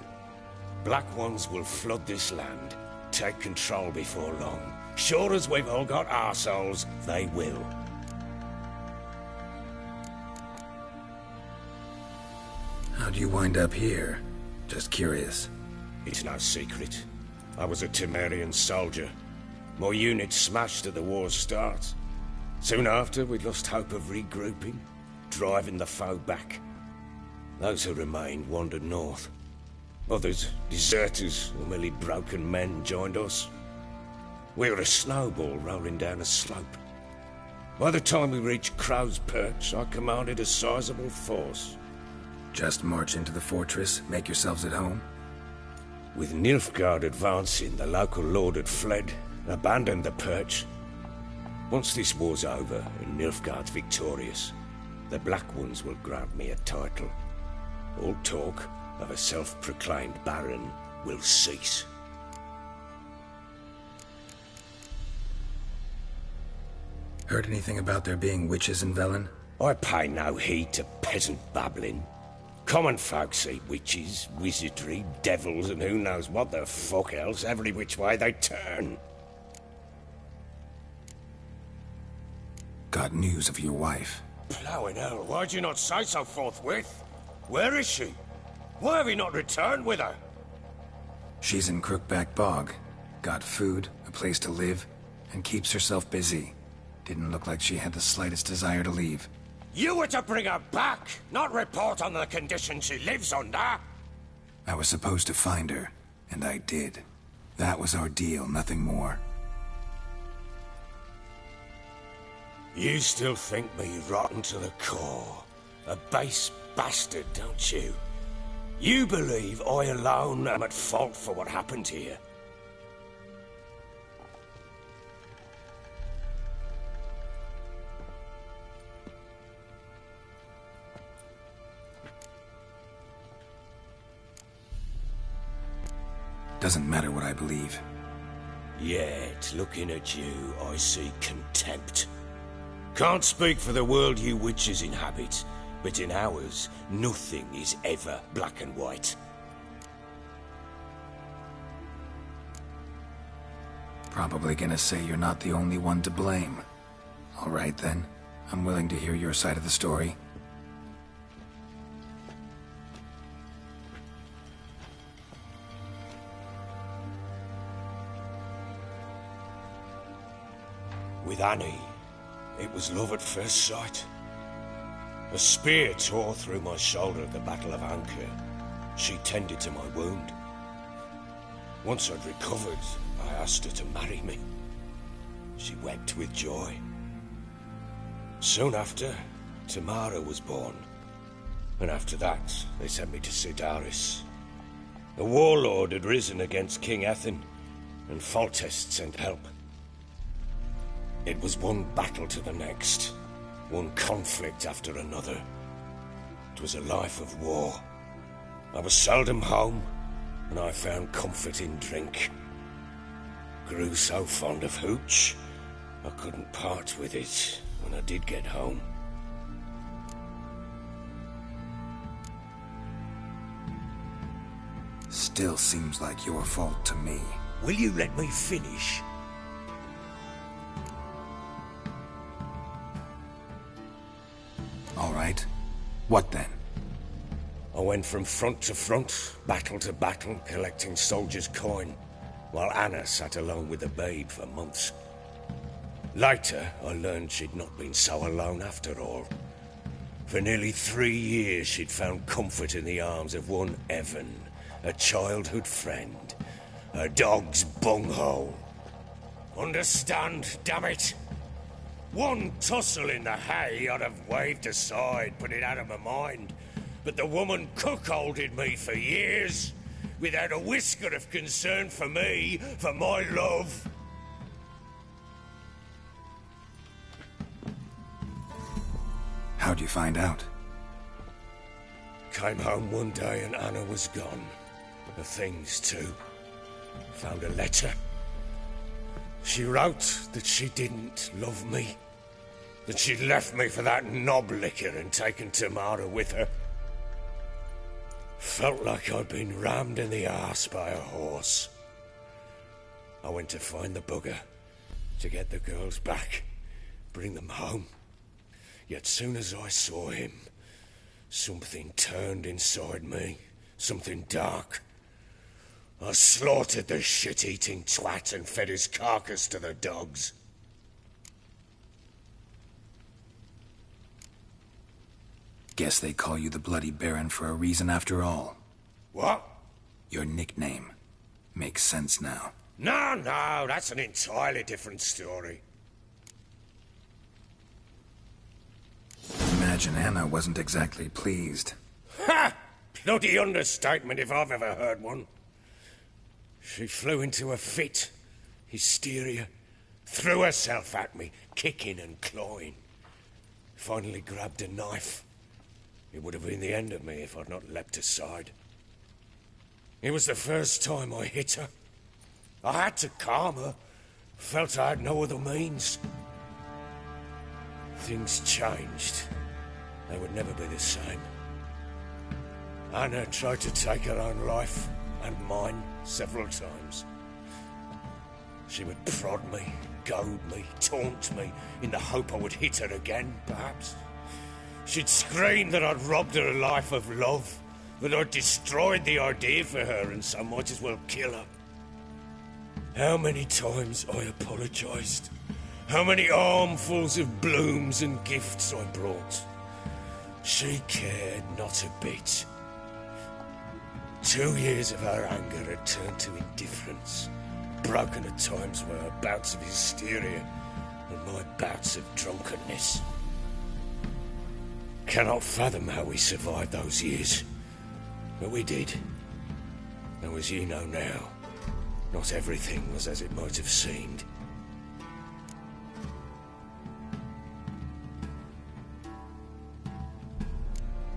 Black Ones will flood this land, take control before long. Sure as we've all got arseholes, they will. How'd you wind up here? Just curious. It's no secret. I was a Temerian soldier. My unit smashed at the war's start. Soon after, we lost hope of regrouping, driving the foe back. Those who remained wandered north. Others, deserters or merely broken men, joined us. We were a snowball rolling down a slope. By the time we reached Crow's Perch, I commanded a sizable force. Just march into the fortress, make yourselves at home? With Nilfgaard advancing, the local lord had fled, abandoned the perch. Once this war's over and Nilfgaard's victorious, the Black Ones will grant me a title. All talk of a self-proclaimed baron will cease. Heard anything about there being witches in Velen? I pay no heed to peasant babbling. Common folk see witches, wizardry, devils, and who knows what the fuck else every which way they turn. Got news of your wife. Plowing hell, why'd you not say so forthwith? Where is she? Why have you not returned with her? She's in Crookback Bog. Got food, a place to live, and keeps herself busy. Didn't look like she had the slightest desire to leave. You were to bring her back, not report on the conditions she lives under. I was supposed to find her, and I did. That was our deal, nothing more. You still think me rotten to the core. A base bastard, don't you? You believe I alone am at fault for what happened here. Doesn't matter what I believe. Yet, looking at you, I see contempt. Can't speak for the world you witches inhabit, but in ours, nothing is ever black and white. Probably gonna say you're not the only one to blame. All right then, I'm willing to hear your side of the story. With Annie, it was love at first sight. A spear tore through my shoulder at the Battle of Anchor. She tended to my wound. Once I'd recovered, I asked her to marry me. She wept with joy. Soon after, Tamara was born. And after that, they sent me to Sidaris. A warlord had risen against King Ethin, and Foltest sent help. It was one battle to the next, one conflict after another. It was a life of war. I was seldom home, and I found comfort in drink. Grew so fond of hooch, I couldn't part with it when I did get home. Still seems like your fault to me. Will you let me finish? All right. What then? I went from front to front, battle to battle, collecting soldiers' coin, while Anna sat alone with the babe for months. Later, I learned she'd not been so alone after all. For nearly 3 years, she'd found comfort in the arms of one Evan, a childhood friend, a dog's bunghole. Understand, damn it? One tussle in the hay I'd have waved aside, put it out of my mind. But the woman cuckolded me for years, without a whisker of concern for me, for my love. How'd you find out? Came home one day and Anna was gone. Her things, too. Found a letter. She wrote that she didn't love me. That she'd left me for that knob licker and taken Tamara with her. Felt like I'd been rammed in the arse by a horse. I went to find the bugger, to get the girls back, bring them home. Yet soon as I saw him, something turned inside me, something dark. I slaughtered the shit-eating twat and fed his carcass to the dogs. Guess they call you the Bloody Baron for a reason after all. What? Your nickname. Makes sense now. No, that's an entirely different story. Imagine Anna wasn't exactly pleased. Ha! Bloody understatement if I've ever heard one. She flew into a fit. Hysteria. Threw herself at me, kicking and clawing. Finally grabbed a knife. It would have been the end of me if I'd not leapt aside. It was the first time I hit her. I had to calm her. Felt I had no other means. Things changed. They would never be the same. Anna tried to take her own life, and mine, several times. She would prod me, goad me, taunt me, in the hope I would hit her again, perhaps. She'd scream that I'd robbed her life of love, that I'd destroyed the idea for her, and so might as well kill her. How many times I apologized. How many armfuls of blooms and gifts I brought. She cared not a bit. 2 years of her anger had turned to indifference, broken at times by her bouts of hysteria and my bouts of drunkenness. Cannot fathom how we survived those years, but we did. Though as you know now, not everything was as it might have seemed.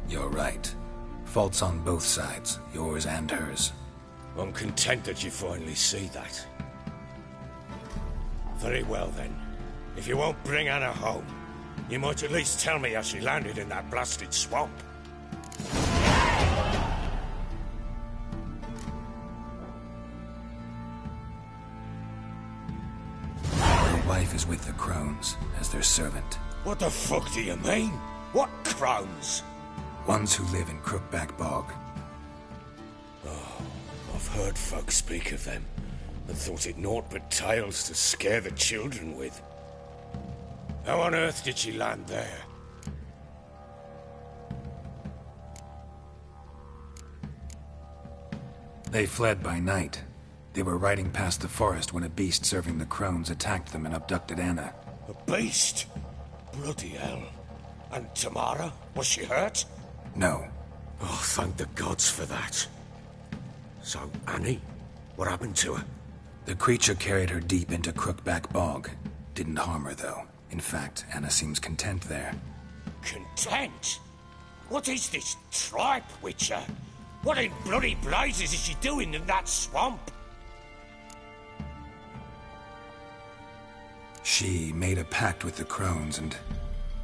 You're right. Faults on both sides, yours and hers. I'm content that you finally see that. Very well then. If you won't bring Anna home, you might at least tell me how she landed in that blasted swamp. Your wife is with the crones, as their servant. What the fuck do you mean? What crones? Ones who live in Crookback Bog. Oh, I've heard folk speak of them, and thought it naught but tales to scare the children with. How on earth did she land there? They fled by night. They were riding past the forest when a beast serving the crones attacked them and abducted Anna. A beast? Bloody hell. And Tamara? Was she hurt? No. Oh, thank the gods for that. So, Annie? What happened to her? The creature carried her deep into Crookback Bog. Didn't harm her, though. In fact, Anna seems content there. Content? What is this tripe, Witcher? What in bloody blazes is she doing in that swamp? She made a pact with the crones and...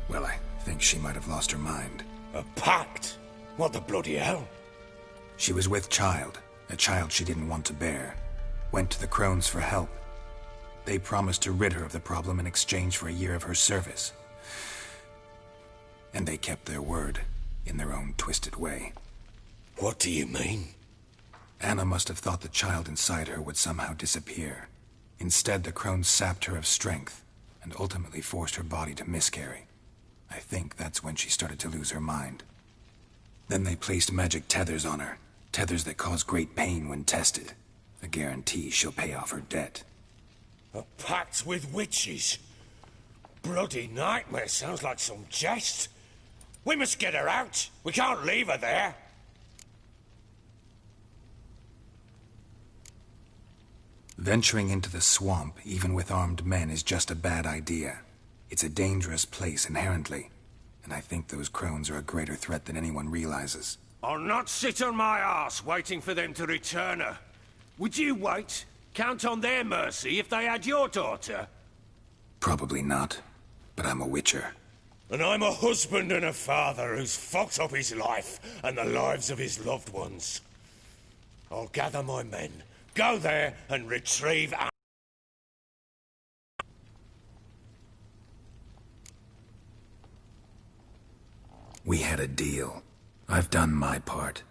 well, I think she might have lost her mind. A pact? What the bloody hell? She was with child, a child she didn't want to bear. Went to the crones for help. They promised to rid her of the problem in exchange for a year of her service. And they kept their word, in their own twisted way. What do you mean? Anna must have thought the child inside her would somehow disappear. Instead, the crones sapped her of strength, and ultimately forced her body to miscarry. I think that's when she started to lose her mind. Then they placed magic tethers on her, tethers that cause great pain when tested. A guarantee she'll pay off her debt. A pact with witches? Bloody nightmare, sounds like some jest. We must get her out. We can't leave her there. Venturing into the swamp, even with armed men, is just a bad idea. It's a dangerous place inherently, and I think those crones are a greater threat than anyone realizes. I'll not sit on my ass waiting for them to return her. Would you wait? Count on their mercy if they had your daughter? Probably not, but I'm a witcher. And I'm a husband and a father who's fucked up his life and the lives of his loved ones. I'll gather my men, go there and retrieve Anna. We had a deal. I've done my part.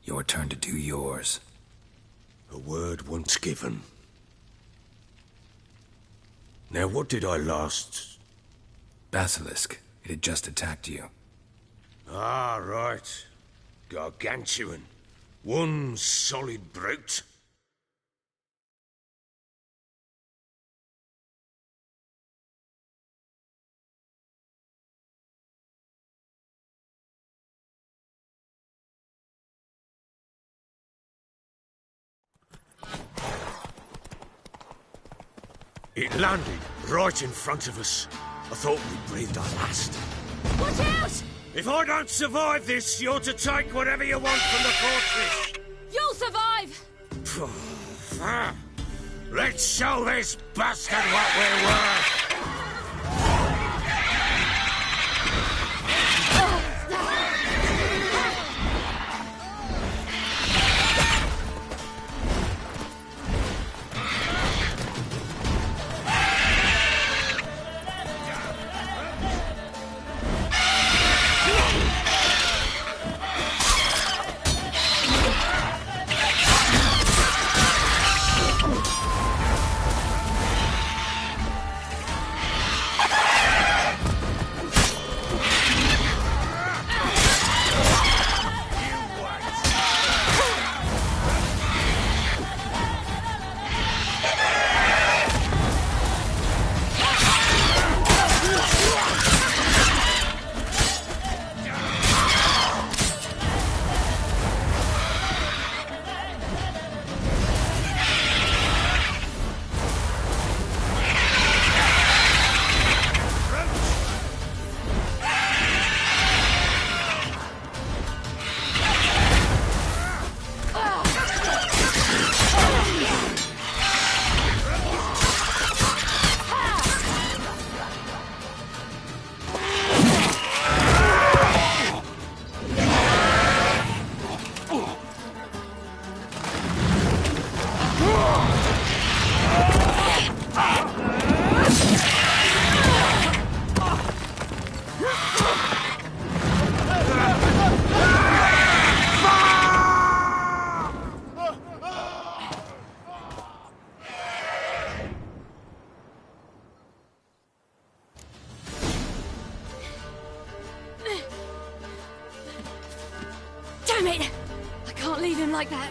Your turn to do yours. A word once given. Now what did I last... Basilisk. It had just attacked you. Ah, right. Gargantuan. One solid brute. It landed right in front of us. I thought we breathed our last. Watch out! If I don't survive this, you're to take whatever you want from the fortress. You'll survive! Let's show this bastard what we're worth! Damn it! I can't leave him like that.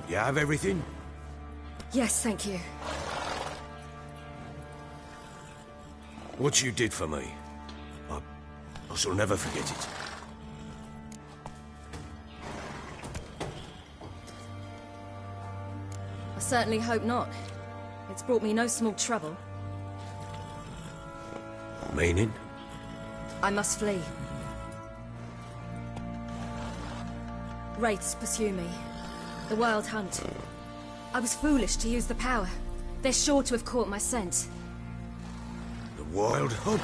You have everything? Yes, thank you. What you did for me, I shall never forget it. I certainly hope not. It's brought me no small trouble. Meaning? I must flee. Wraiths pursue me. The Wild Hunt. I was foolish to use the power. They're sure to have caught my scent. The Wild Hunt?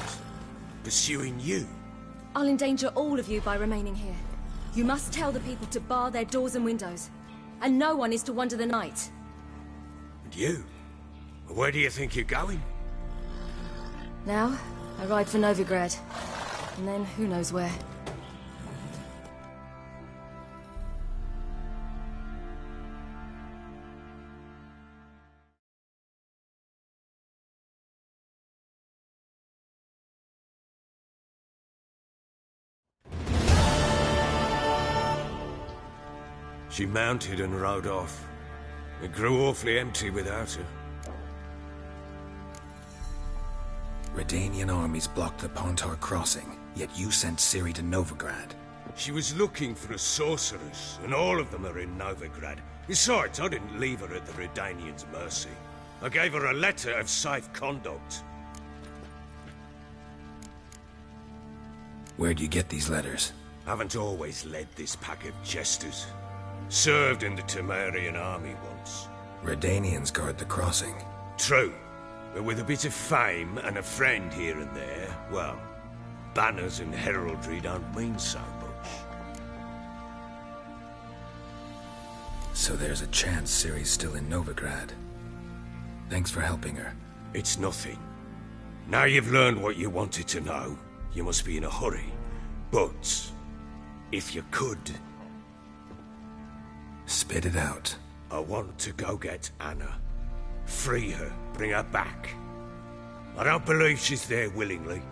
Pursuing you? I'll endanger all of you by remaining here. You must tell the people to bar their doors and windows. And no one is to wander the night. And you? Where do you think you're going? Now, I ride for Novigrad. And then who knows where. She mounted and rode off. It grew awfully empty without her. Redanian armies blocked the Pontar crossing, yet you sent Ciri to Novigrad. She was looking for a sorceress, and all of them are in Novigrad. Besides, I didn't leave her at the Redanians' mercy. I gave her a letter of safe conduct. Where'd you get these letters? Haven't always led this pack of jesters. Served in the Temerian army once. Redanians guard the crossing. True. But with a bit of fame and a friend here and there, well, banners and heraldry don't mean so much. So there's a chance Ciri's still in Novigrad. Thanks for helping her. It's nothing. Now you've learned what you wanted to know, you must be in a hurry. But, if you could... Spit it out. I want to go get Anna. Free her, bring her back. I don't believe she's there willingly.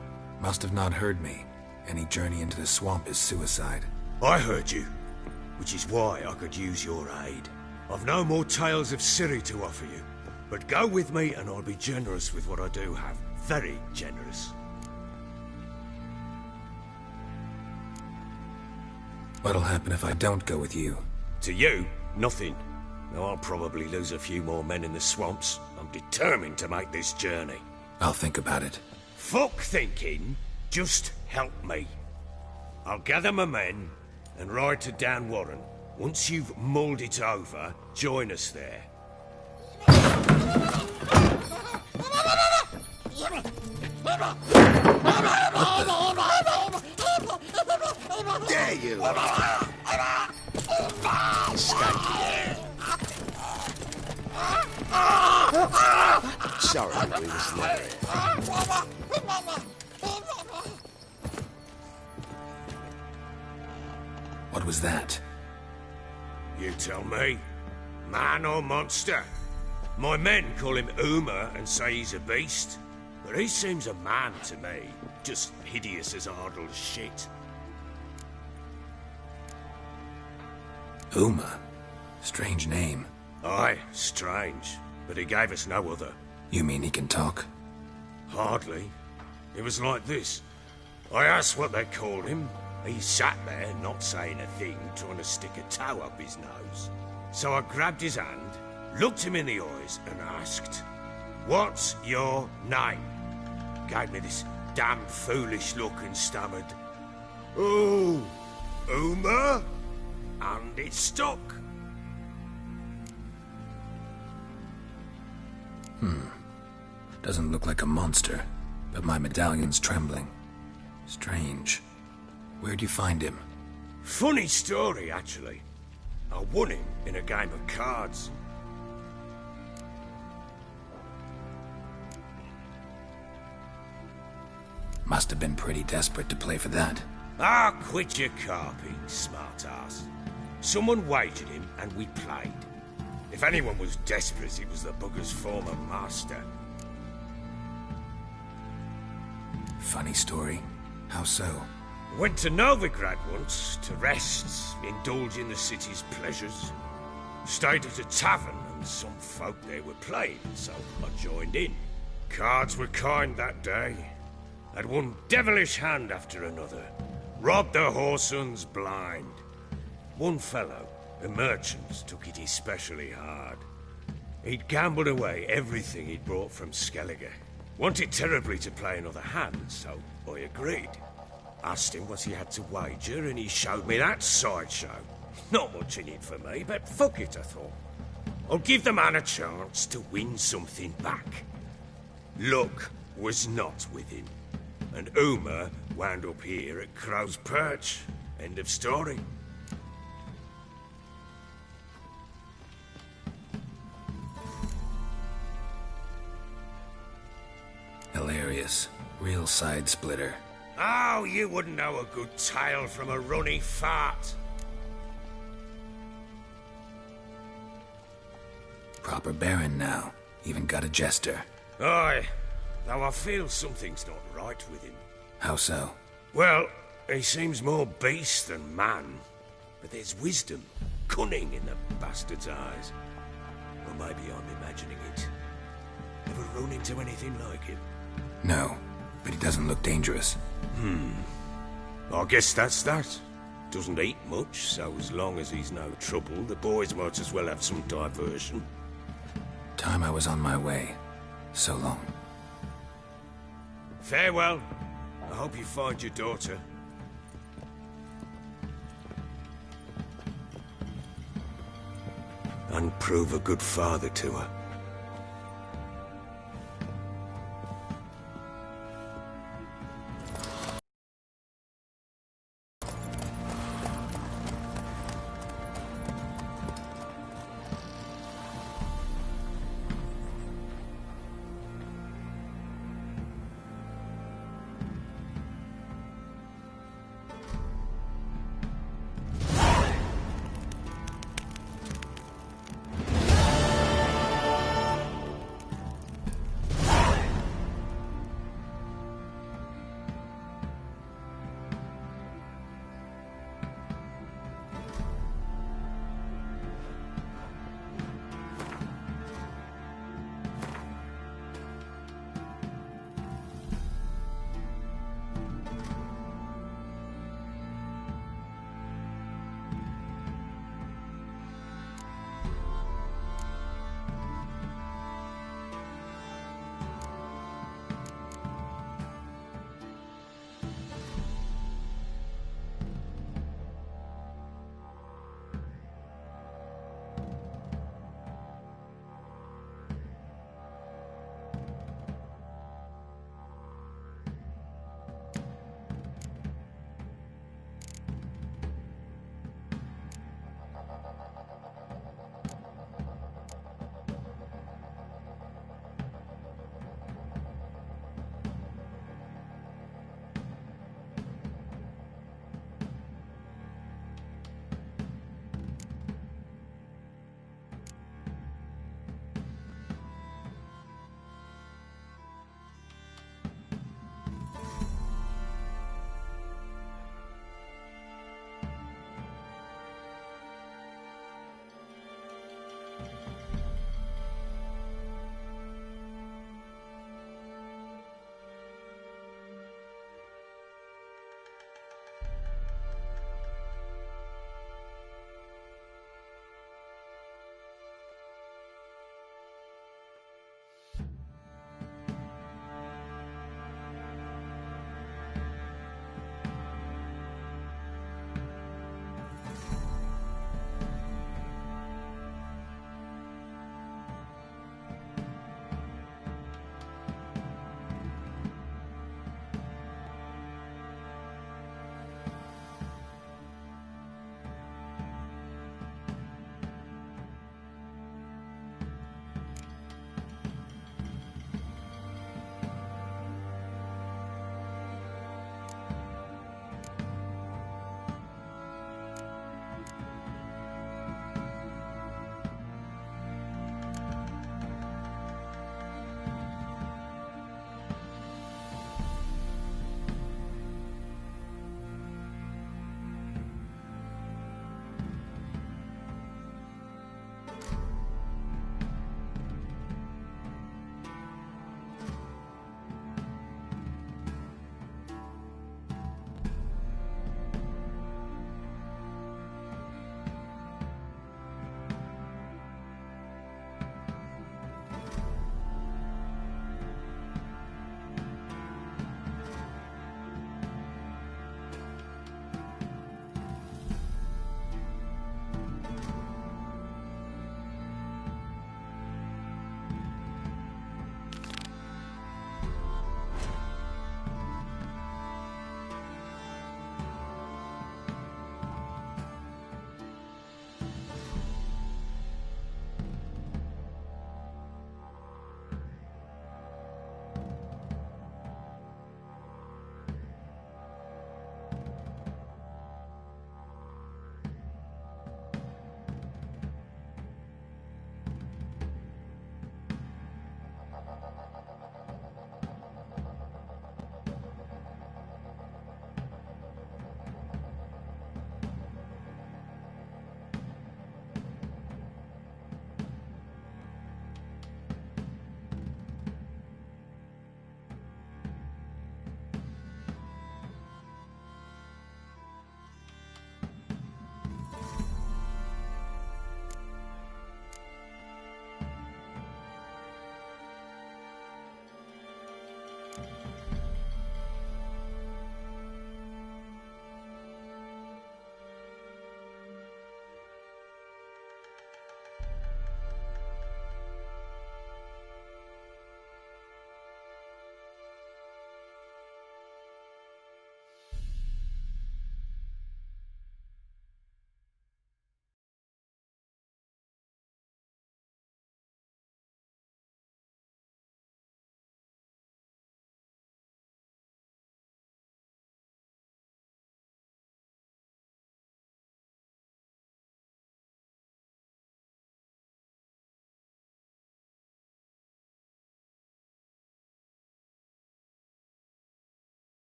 Must have not heard me. Any journey into the swamp is suicide. I heard you, which is why I could use your aid. I've no more tales of Ciri to offer you, but go with me and I'll be generous with what I do have. Very generous. What'll happen if I don't go with you? To you, nothing. Now I'll probably lose a few more men in the swamps. I'm determined to make this journey. I'll think about it. Fuck thinking. Just help me. I'll gather my men and ride to Dan Warren. Once you've mulled it over, join us there. Dare you! Skanky. Sorry, we was never here. What was that? You tell me. Man or monster? My men call him Uma and say he's a beast. But he seems a man to me. Just hideous as Ardle as shit. Uma? Strange name. Aye, strange. But he gave us no other. You mean he can talk? Hardly. It was like this. I asked what they called him. He sat there, not saying a thing, trying to stick a toe up his nose. So I grabbed his hand, looked him in the eyes, and asked, "What's your name?" Gave me this damn foolish look and stammered, "Oh, Uma?" And it stuck. Doesn't look like a monster, but my medallion's trembling. Strange. Where'd you find him? Funny story, actually. I won him in a game of cards. Must have been pretty desperate to play for that. Ah, quit your carping, smart-ass. Someone wagered him, and we played. If anyone was desperate, it was the bugger's former master. Funny story. How so? Went to Novigrad once, to rest, indulge in the city's pleasures. Stayed at a tavern, and some folk there were playing, so I joined in. Cards were kind that day. Had one devilish hand after another. Robbed the whoresons blind. One fellow, a merchant, took it especially hard. He'd gambled away everything he'd brought from Skellige. Wanted terribly to play another hand, so I agreed. Asked him what he had to wager, and he showed me that sideshow. Not much in it for me, but fuck it, I thought. I'll give the man a chance to win something back. Luck was not with him, and Uma wound up here at Crow's Perch. End of story. Hilarious. Real side splitter. Oh, you wouldn't know a good tale from a runny fart. Proper baron now. Even got a jester. Aye, though I feel something's not right with him. How so? Well, he seems more beast than man. But there's wisdom, cunning in the bastard's eyes. Or maybe I'm imagining it. Ever run into anything like him? No, but he doesn't look dangerous. I guess that's that. Doesn't eat much, so as long as he's no trouble, the boys might as well have some diversion. Time I was on my way. So long. Farewell. I hope you find your daughter. And prove a good father to her.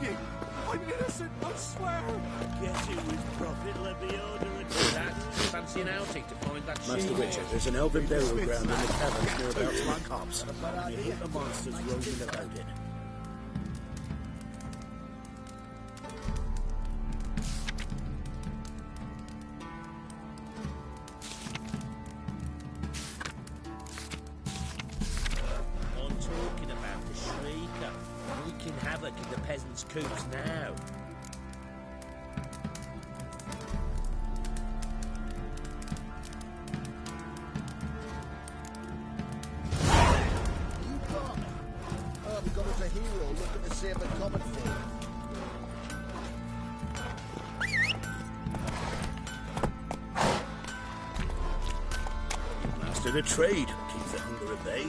begging. I'm innocent, I swear. Guess who was profit let me order a that. Fancy an outing to find that Master sheep. Witcher, there's an elven burial ground in the caverns nearabouts my cops. You hit the monsters roaming about it. I'm talking about the Shrieker, wreaking havoc in the peasants' coops now. I've got us a hero looking to save the common folk. Mastered a trade, keeps the hunger at bay.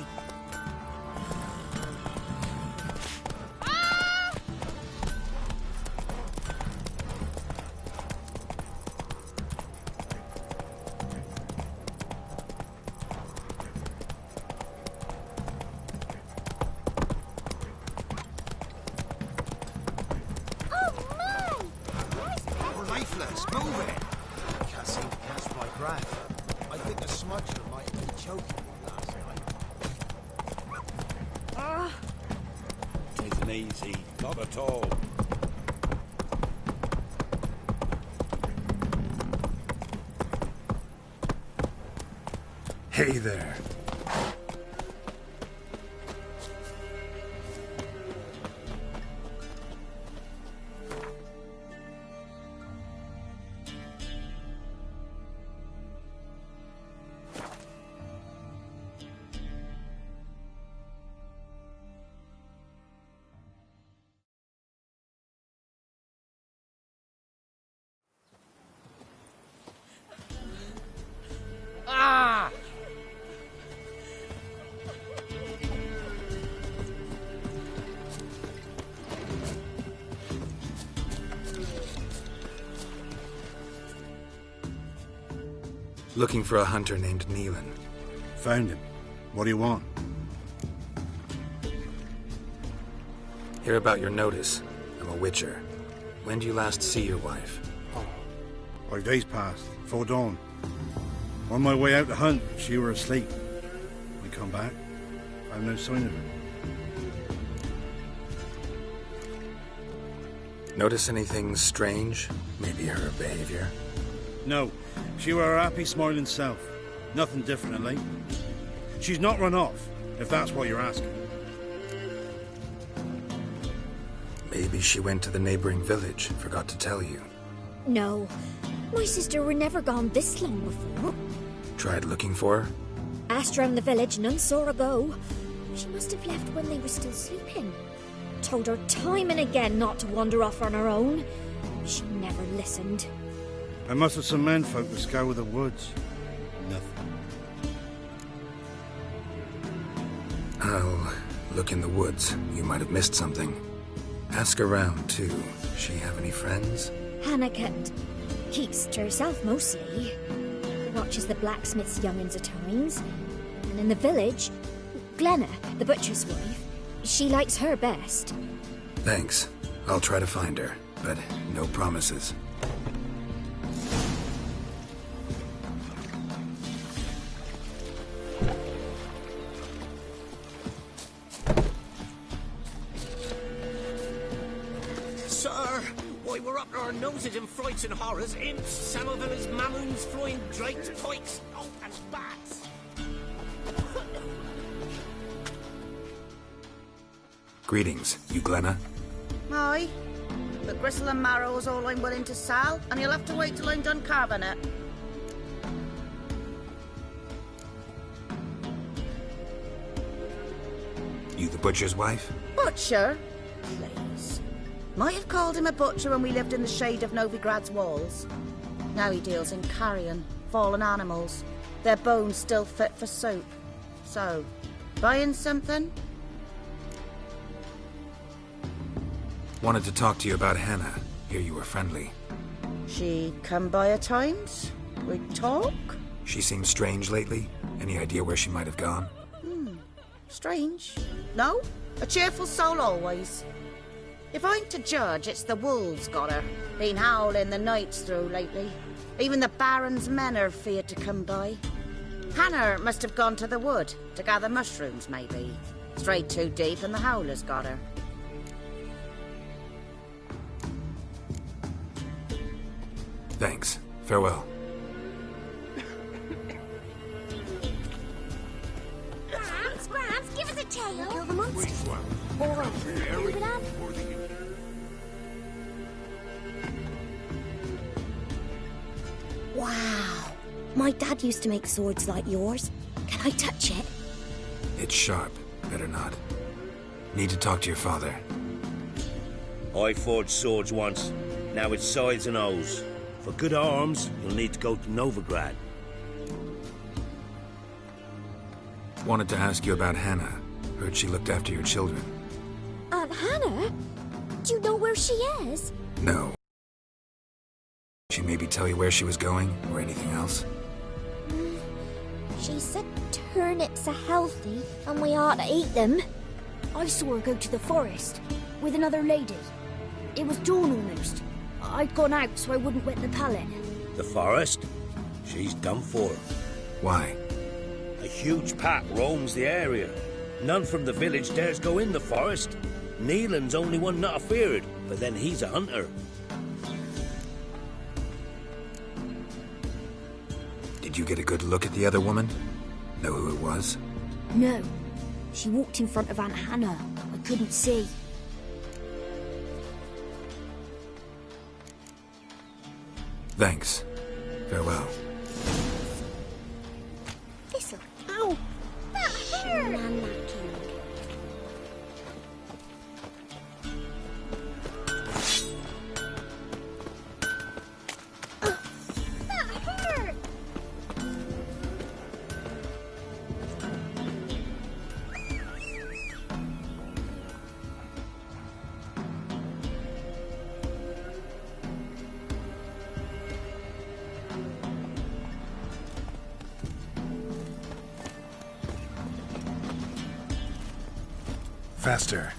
Easy, not at all. Hey there. Looking for a hunter named Neelan. Found him. What do you want? Hear about your notice. I'm a witcher. When do you last see your wife? 5 days passed, before dawn. On my way out to hunt, she were asleep. We come back, I have no sign of her. Notice anything strange? Maybe her behavior? No, she were her happy, smiling self. Nothing different than late. She's not run off, if that's what you're asking. Maybe she went to the neighboring village, forgot to tell you. No, my sister were never gone this long before. Tried looking for her? Asked round the village, none saw her go. She must have left when they were still sleeping. Told her time and again not to wander off on her own. She never listened. I must have some menfolk to scour the woods. Nothing. I'll look in the woods. You might have missed something. Ask around, too. She have any friends? Hannah keeps to herself mostly. Watches the blacksmith's young'uns at times. And in the village, Glenna, the butcher's wife, she likes her best. Thanks. I'll try to find her, but no promises. We're up to our noses in frights and horrors, imps, Samovillas, mamoons, flying drakes, pikes, and bats. Greetings, you Glenna? Aye. The gristle and marrow is all I'm willing to sell, and you'll have to wait till I'm done carving it. You the butcher's wife? Butcher? Please. Might have called him a butcher when we lived in the shade of Novigrad's walls. Now he deals in carrion, fallen animals. Their bones still fit for soup. So, buying something? Wanted to talk to you about Hannah. Hear you were friendly. She come by at times? We talk? She seems strange lately. Any idea where she might have gone? Strange. No? A cheerful soul always. If I'm to judge, it's the wolves got her. Been howling the nights through lately. Even the Baron's men are feared to come by. Hannah must have gone to the wood to gather mushrooms, maybe. Strayed too deep and the howlers got her. Thanks. Farewell. Grams, give us a tail. Kill the monster. All right, keep it up. Wow. My dad used to make swords like yours. Can I touch it? It's sharp. Better not. Need to talk to your father. I forged swords once. Now it's scythes and hoes. For good arms, you'll need to go to Novigrad. Wanted to ask you about Hannah. Heard she looked after your children. Aunt Hannah? Do you know where she is? No. She maybe tell you where she was going, or anything else? She said turnips are healthy, and we ought to eat them. I saw her go to the forest, with another lady. It was dawn almost. I'd gone out so I wouldn't wet the pallet. The forest? She's done for. Why? A huge pack roams the area. None from the village dares go in the forest. Neelan's only one not afeared, but then he's a hunter. Did you get a good look at the other woman? Know who it was? No. She walked in front of Aunt Hannah. I couldn't see. Thanks. Farewell. This'll... Ow! That hurt! Faster.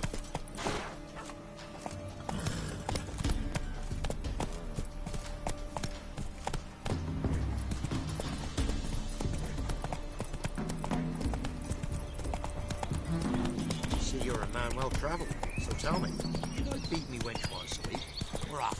See, you're a man well travelled, so tell me, can I beat me wench once a week? We're off.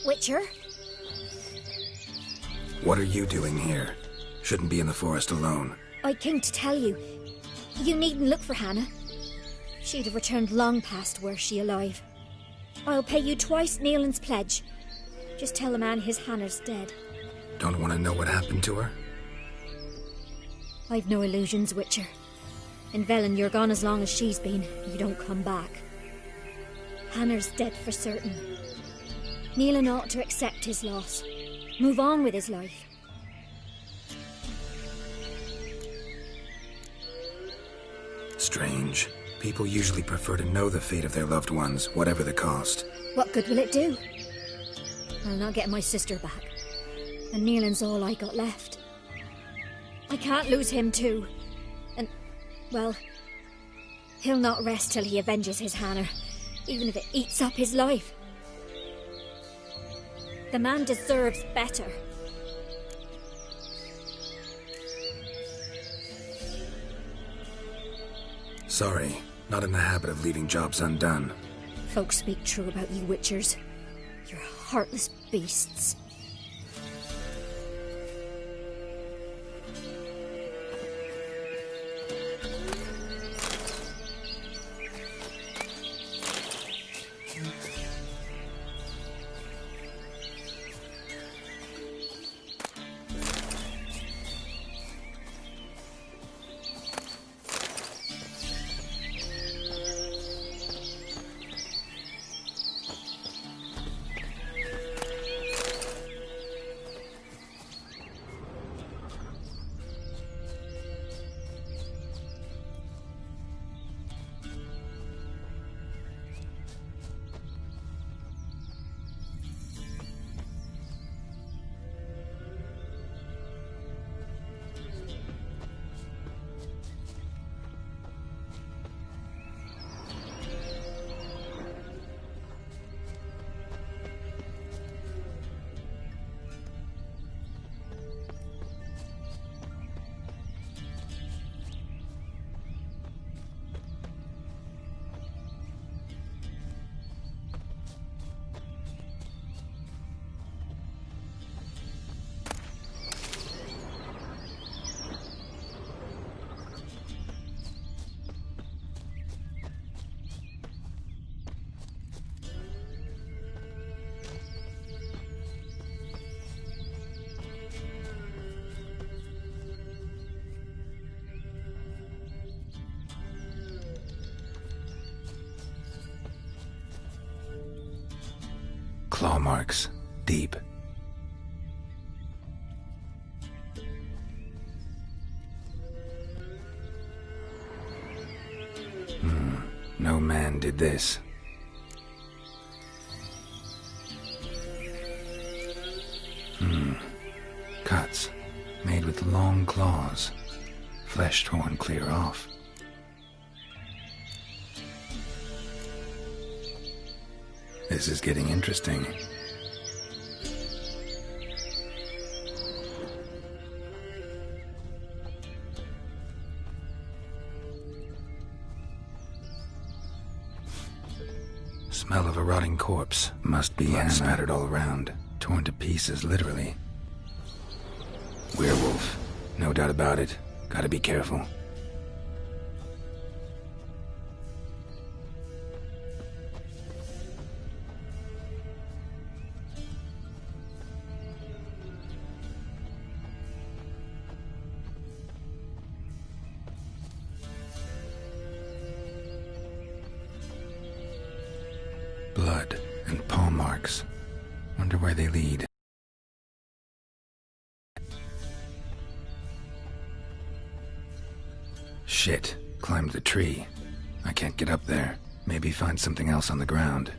Witcher? What are you doing here? Shouldn't be in the forest alone. I came to tell you. You needn't look for Hannah. She'd have returned long past were she alive. I'll pay you twice Neelan's pledge. Just tell the man his Hannah's dead. Don't want to know what happened to her? I've no illusions, Witcher. In Velen, you're gone as long as she's been. You don't come back. Hannah's dead for certain. Neelan ought to accept his loss. Move on with his life. Strange. People usually prefer to know the fate of their loved ones, whatever the cost. What good will it do? I'll not get my sister back. And Neelan's all I got left. I can't lose him too. And, well, he'll not rest till he avenges his Hannah, even if it eats up his life. The man deserves better. Sorry, not in the habit of leaving jobs undone. Folks speak true about you Witchers. You're heartless beasts. Claw marks. Deep. No man did this. Cuts. Made with long claws. Flesh torn clear off. This is getting interesting. Smell of a rotting corpse. Must be blood spattered all around. Torn to pieces, literally. Werewolf. No doubt about it. Gotta be careful. Blood and paw marks. Wonder where they lead. Shit. Climbed the tree. I can't get up there. Maybe find something else on the ground.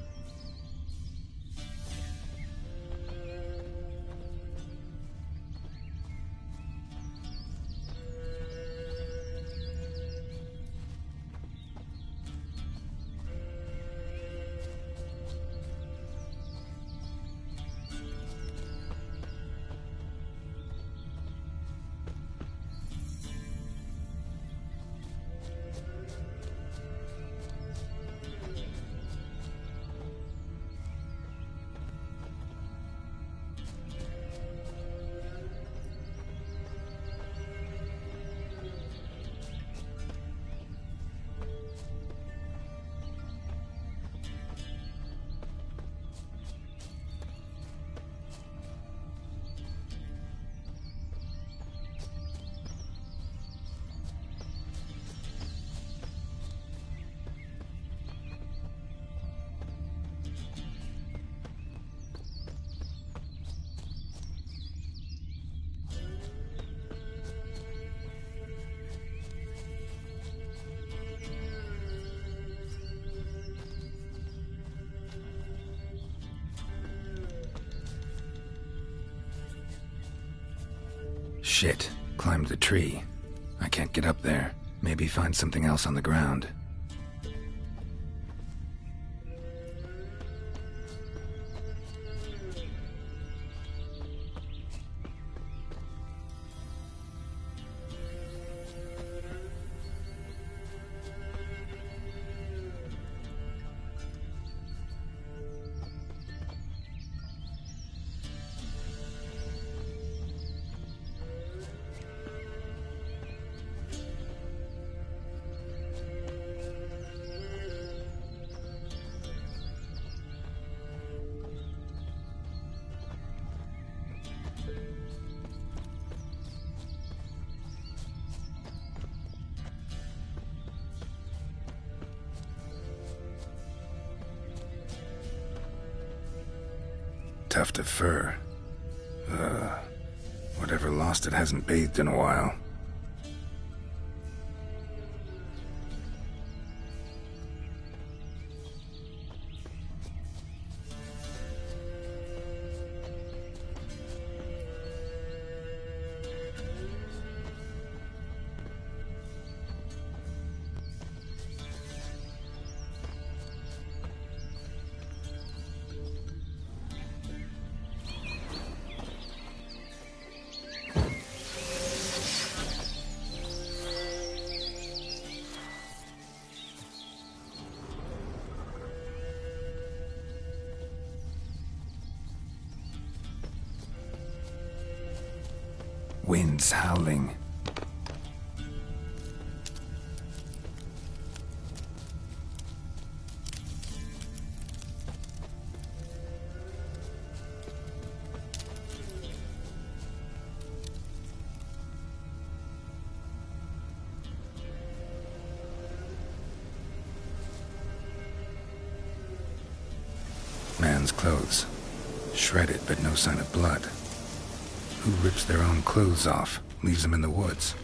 Shit. Climbed the tree. I can't get up there. Maybe find something else on the ground. Tuft of fur. Whatever lost it hasn't bathed in a while. Winds howling. Man's clothes. Shredded, but no sign of blood. Who rips their own clothes off, leaves them in the woods?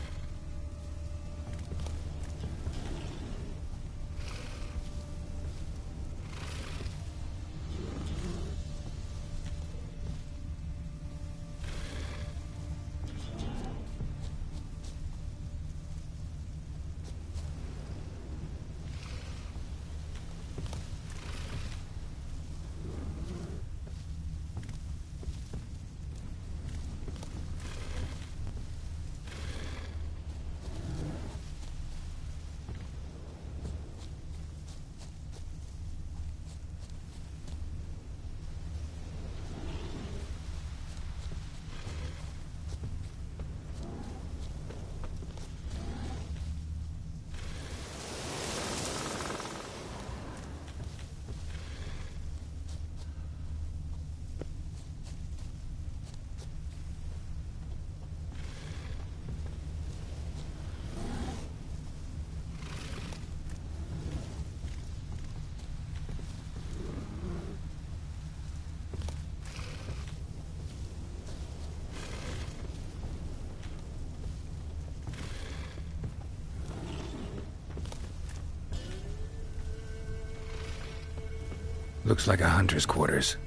Looks like a hunter's quarters.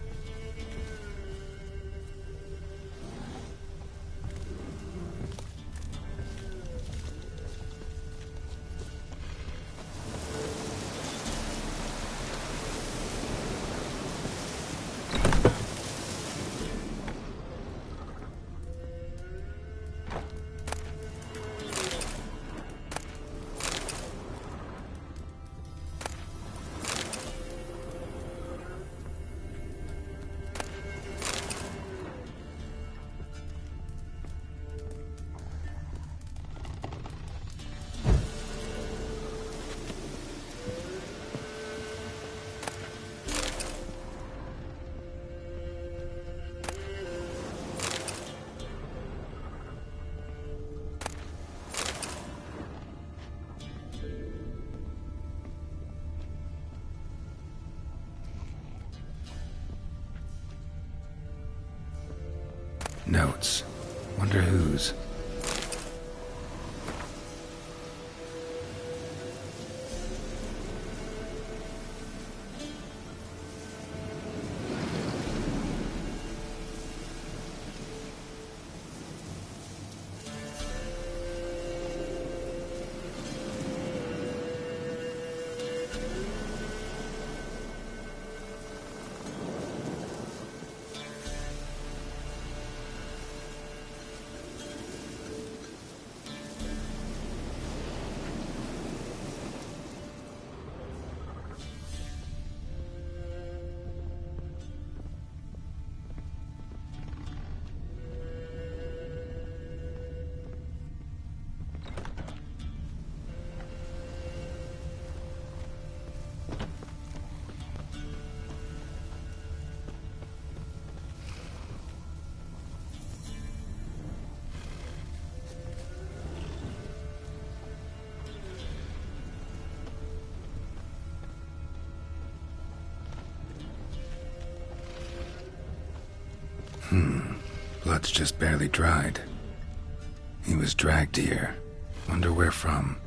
Notes. Wonder whose. Blood's just barely dried. He was dragged here. Wonder where from.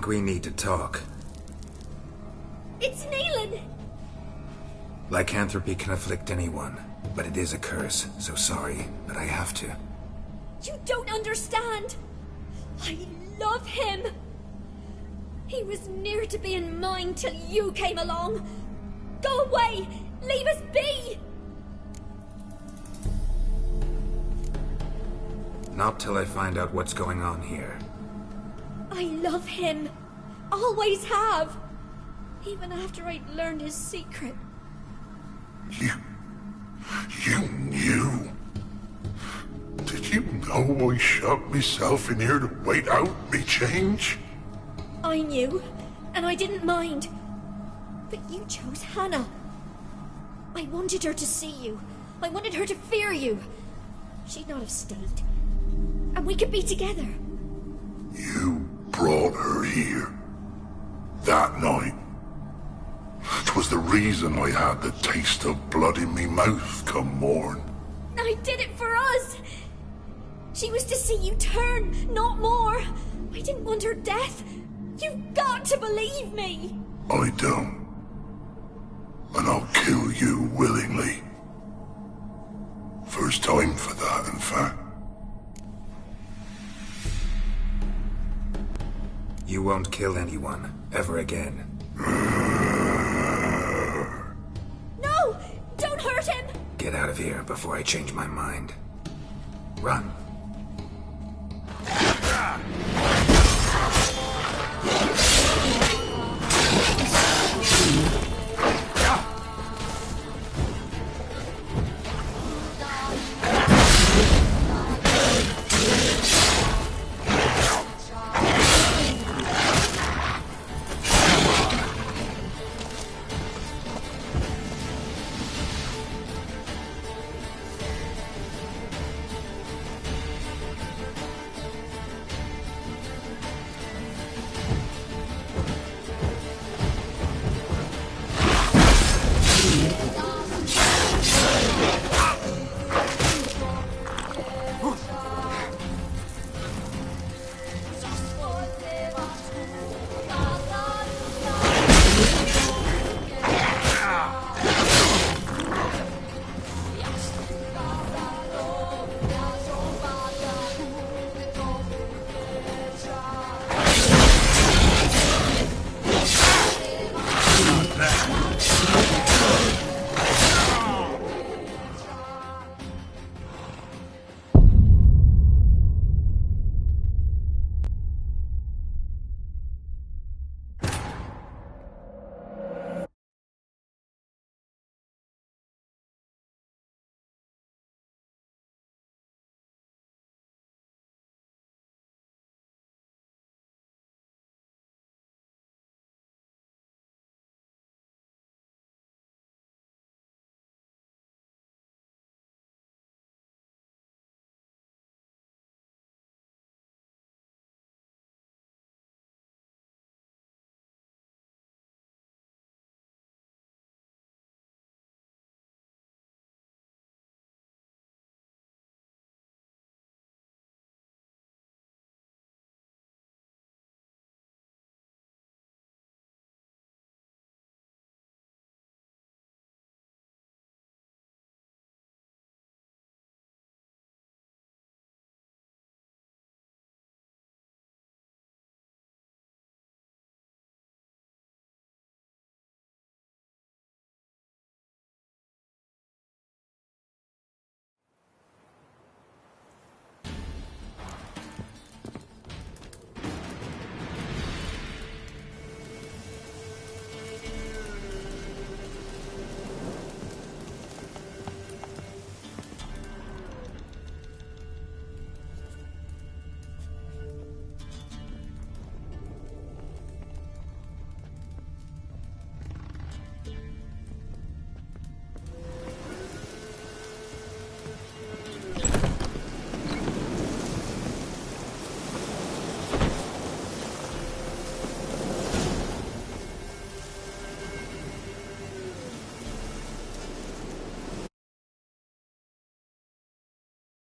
we need to talk. It's Neelan! Lycanthropy can afflict anyone, but it is a curse, so sorry, but I have to. You don't understand! I love him! He was near to being mine till you came along! Go away! Leave us be! Not till I find out what's going on here. I love him! Always have! Even after I'd learned his secret. You knew? Did you know I shut myself in here to wait out me change? I knew, and I didn't mind. But you chose Hannah. I wanted her to see you. I wanted her to fear you. She'd not have stayed. And we could be together. You brought her here. That night. It was the reason I had the taste of blood in me mouth come morn. I did it for us! She was to see you turn, not more. I didn't want her death. You've got to believe me! I don't. And I'll kill you willingly. First time for that, in fact. You won't kill anyone, ever again. No! Don't hurt him! Get out of here before I change my mind. Run.